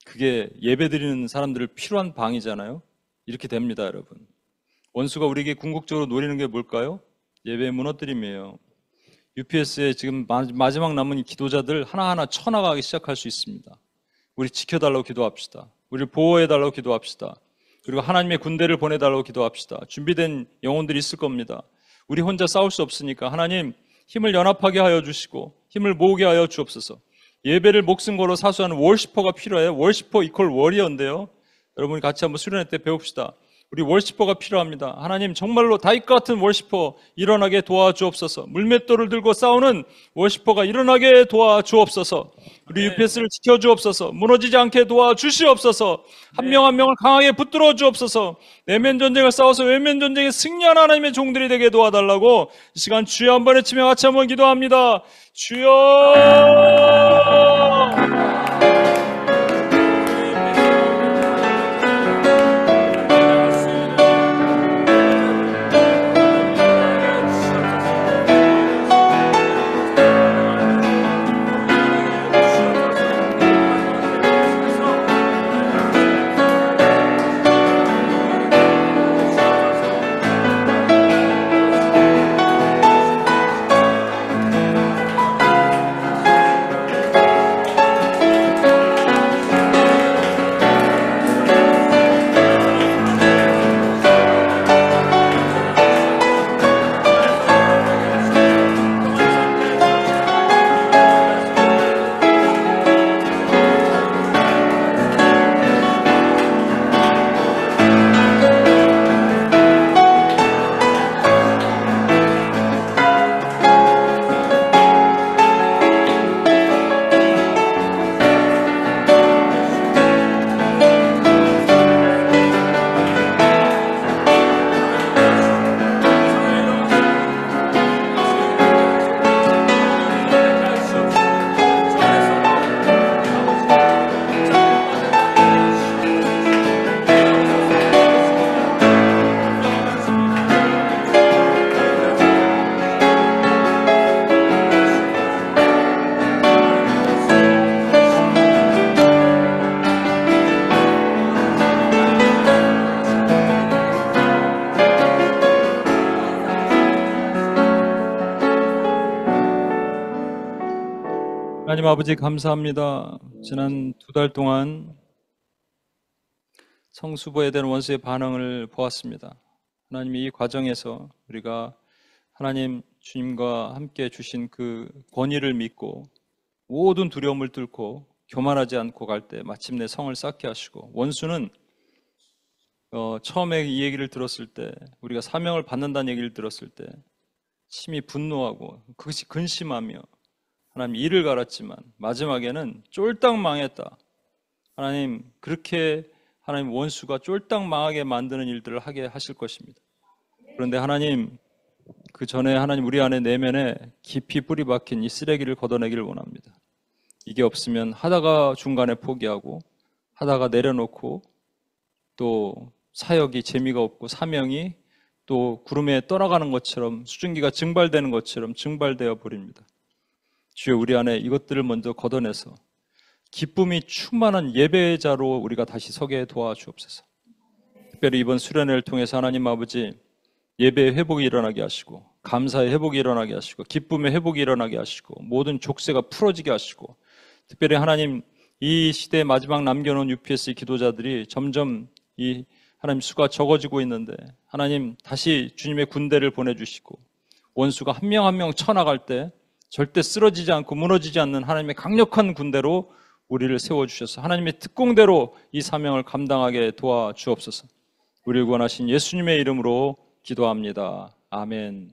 그게 예배 드리는 사람들을 필요한 방이잖아요. 이렇게 됩니다, 여러분. 원수가 우리에게 궁극적으로 노리는 게 뭘까요? 예배의 무너뜨림이에요. UPS에 지금 마지막 남은 이 기도자들 하나하나 쳐나가기 시작할 수 있습니다. 우리 지켜달라고 기도합시다. 우리를 보호해달라고 기도합시다. 그리고 하나님의 군대를 보내달라고 기도합시다. 준비된 영혼들이 있을 겁니다. 우리 혼자 싸울 수 없으니까 하나님 힘을 연합하게 하여 주시고 힘을 모으게 하여 주옵소서. 예배를 목숨 걸어 사수하는 월시퍼가 필요해요. 월시퍼 이퀄 워리어인데요. 여러분이 같이 한번 수련회 때 배웁시다. 우리 월시퍼가 필요합니다. 하나님 정말로 다윗 같은 월시퍼 일어나게 도와주옵소서. 물맷돌을 들고 싸우는 월시퍼가 일어나게 도와주옵소서. 우리 UPS를 지켜주옵소서. 무너지지 않게 도와주시옵소서. 한 명 한 명을 강하게 붙들어 주옵소서. 내면 전쟁을 싸워서 외면 전쟁에 승리하는 하나님의 종들이 되게 도와달라고 이 시간 주여 한번 외치며 같이 한번 기도합니다. 주여! 하나님 아버지 감사합니다. 지난 2달 동안 성수보에 대한 원수의 반응을 보았습니다. 하나님 이 과정에서 우리가 하나님 주님과 함께 주신 그 권위를 믿고 모든 두려움을 뚫고 교만하지 않고 갈 때 마침내 성을 쌓게 하시고, 원수는 처음에 이 얘기를 들었을 때, 우리가 사명을 받는다는 얘기를 들었을 때 심히 분노하고 그것이 근심하며 하나님 이를 갈았지만 마지막에는 쫄딱 망했다. 하나님 그렇게 하나님 원수가 쫄딱 망하게 만드는 일들을 하게 하실 것입니다. 그런데 하나님 그 전에 하나님 우리 안에 내면에 깊이 뿌리 박힌 이 쓰레기를 걷어내기를 원합니다. 이게 없으면 하다가 중간에 포기하고 하다가 내려놓고 또 사역이 재미가 없고 사명이 또 구름에 떠나가는 것처럼 수증기가 증발되는 것처럼 증발되어 버립니다. 주여 우리 안에 이것들을 먼저 걷어내서 기쁨이 충만한 예배자로 우리가 다시 서게 도와주옵소서. 특별히 이번 수련회를 통해서 하나님 아버지 예배의 회복이 일어나게 하시고 감사의 회복이 일어나게 하시고 기쁨의 회복이 일어나게 하시고 모든 족쇄가 풀어지게 하시고, 특별히 하나님 이 시대에 마지막 남겨놓은 UPS 기도자들이 점점 이 하나님 수가 적어지고 있는데 하나님 다시 주님의 군대를 보내주시고 원수가 한 명 한 명 쳐나갈 때 절대 쓰러지지 않고 무너지지 않는 하나님의 강력한 군대로 우리를 세워주셔서 하나님의 특공대로 이 사명을 감당하게 도와주옵소서. 우리를 구원하신 예수님의 이름으로 기도합니다. 아멘.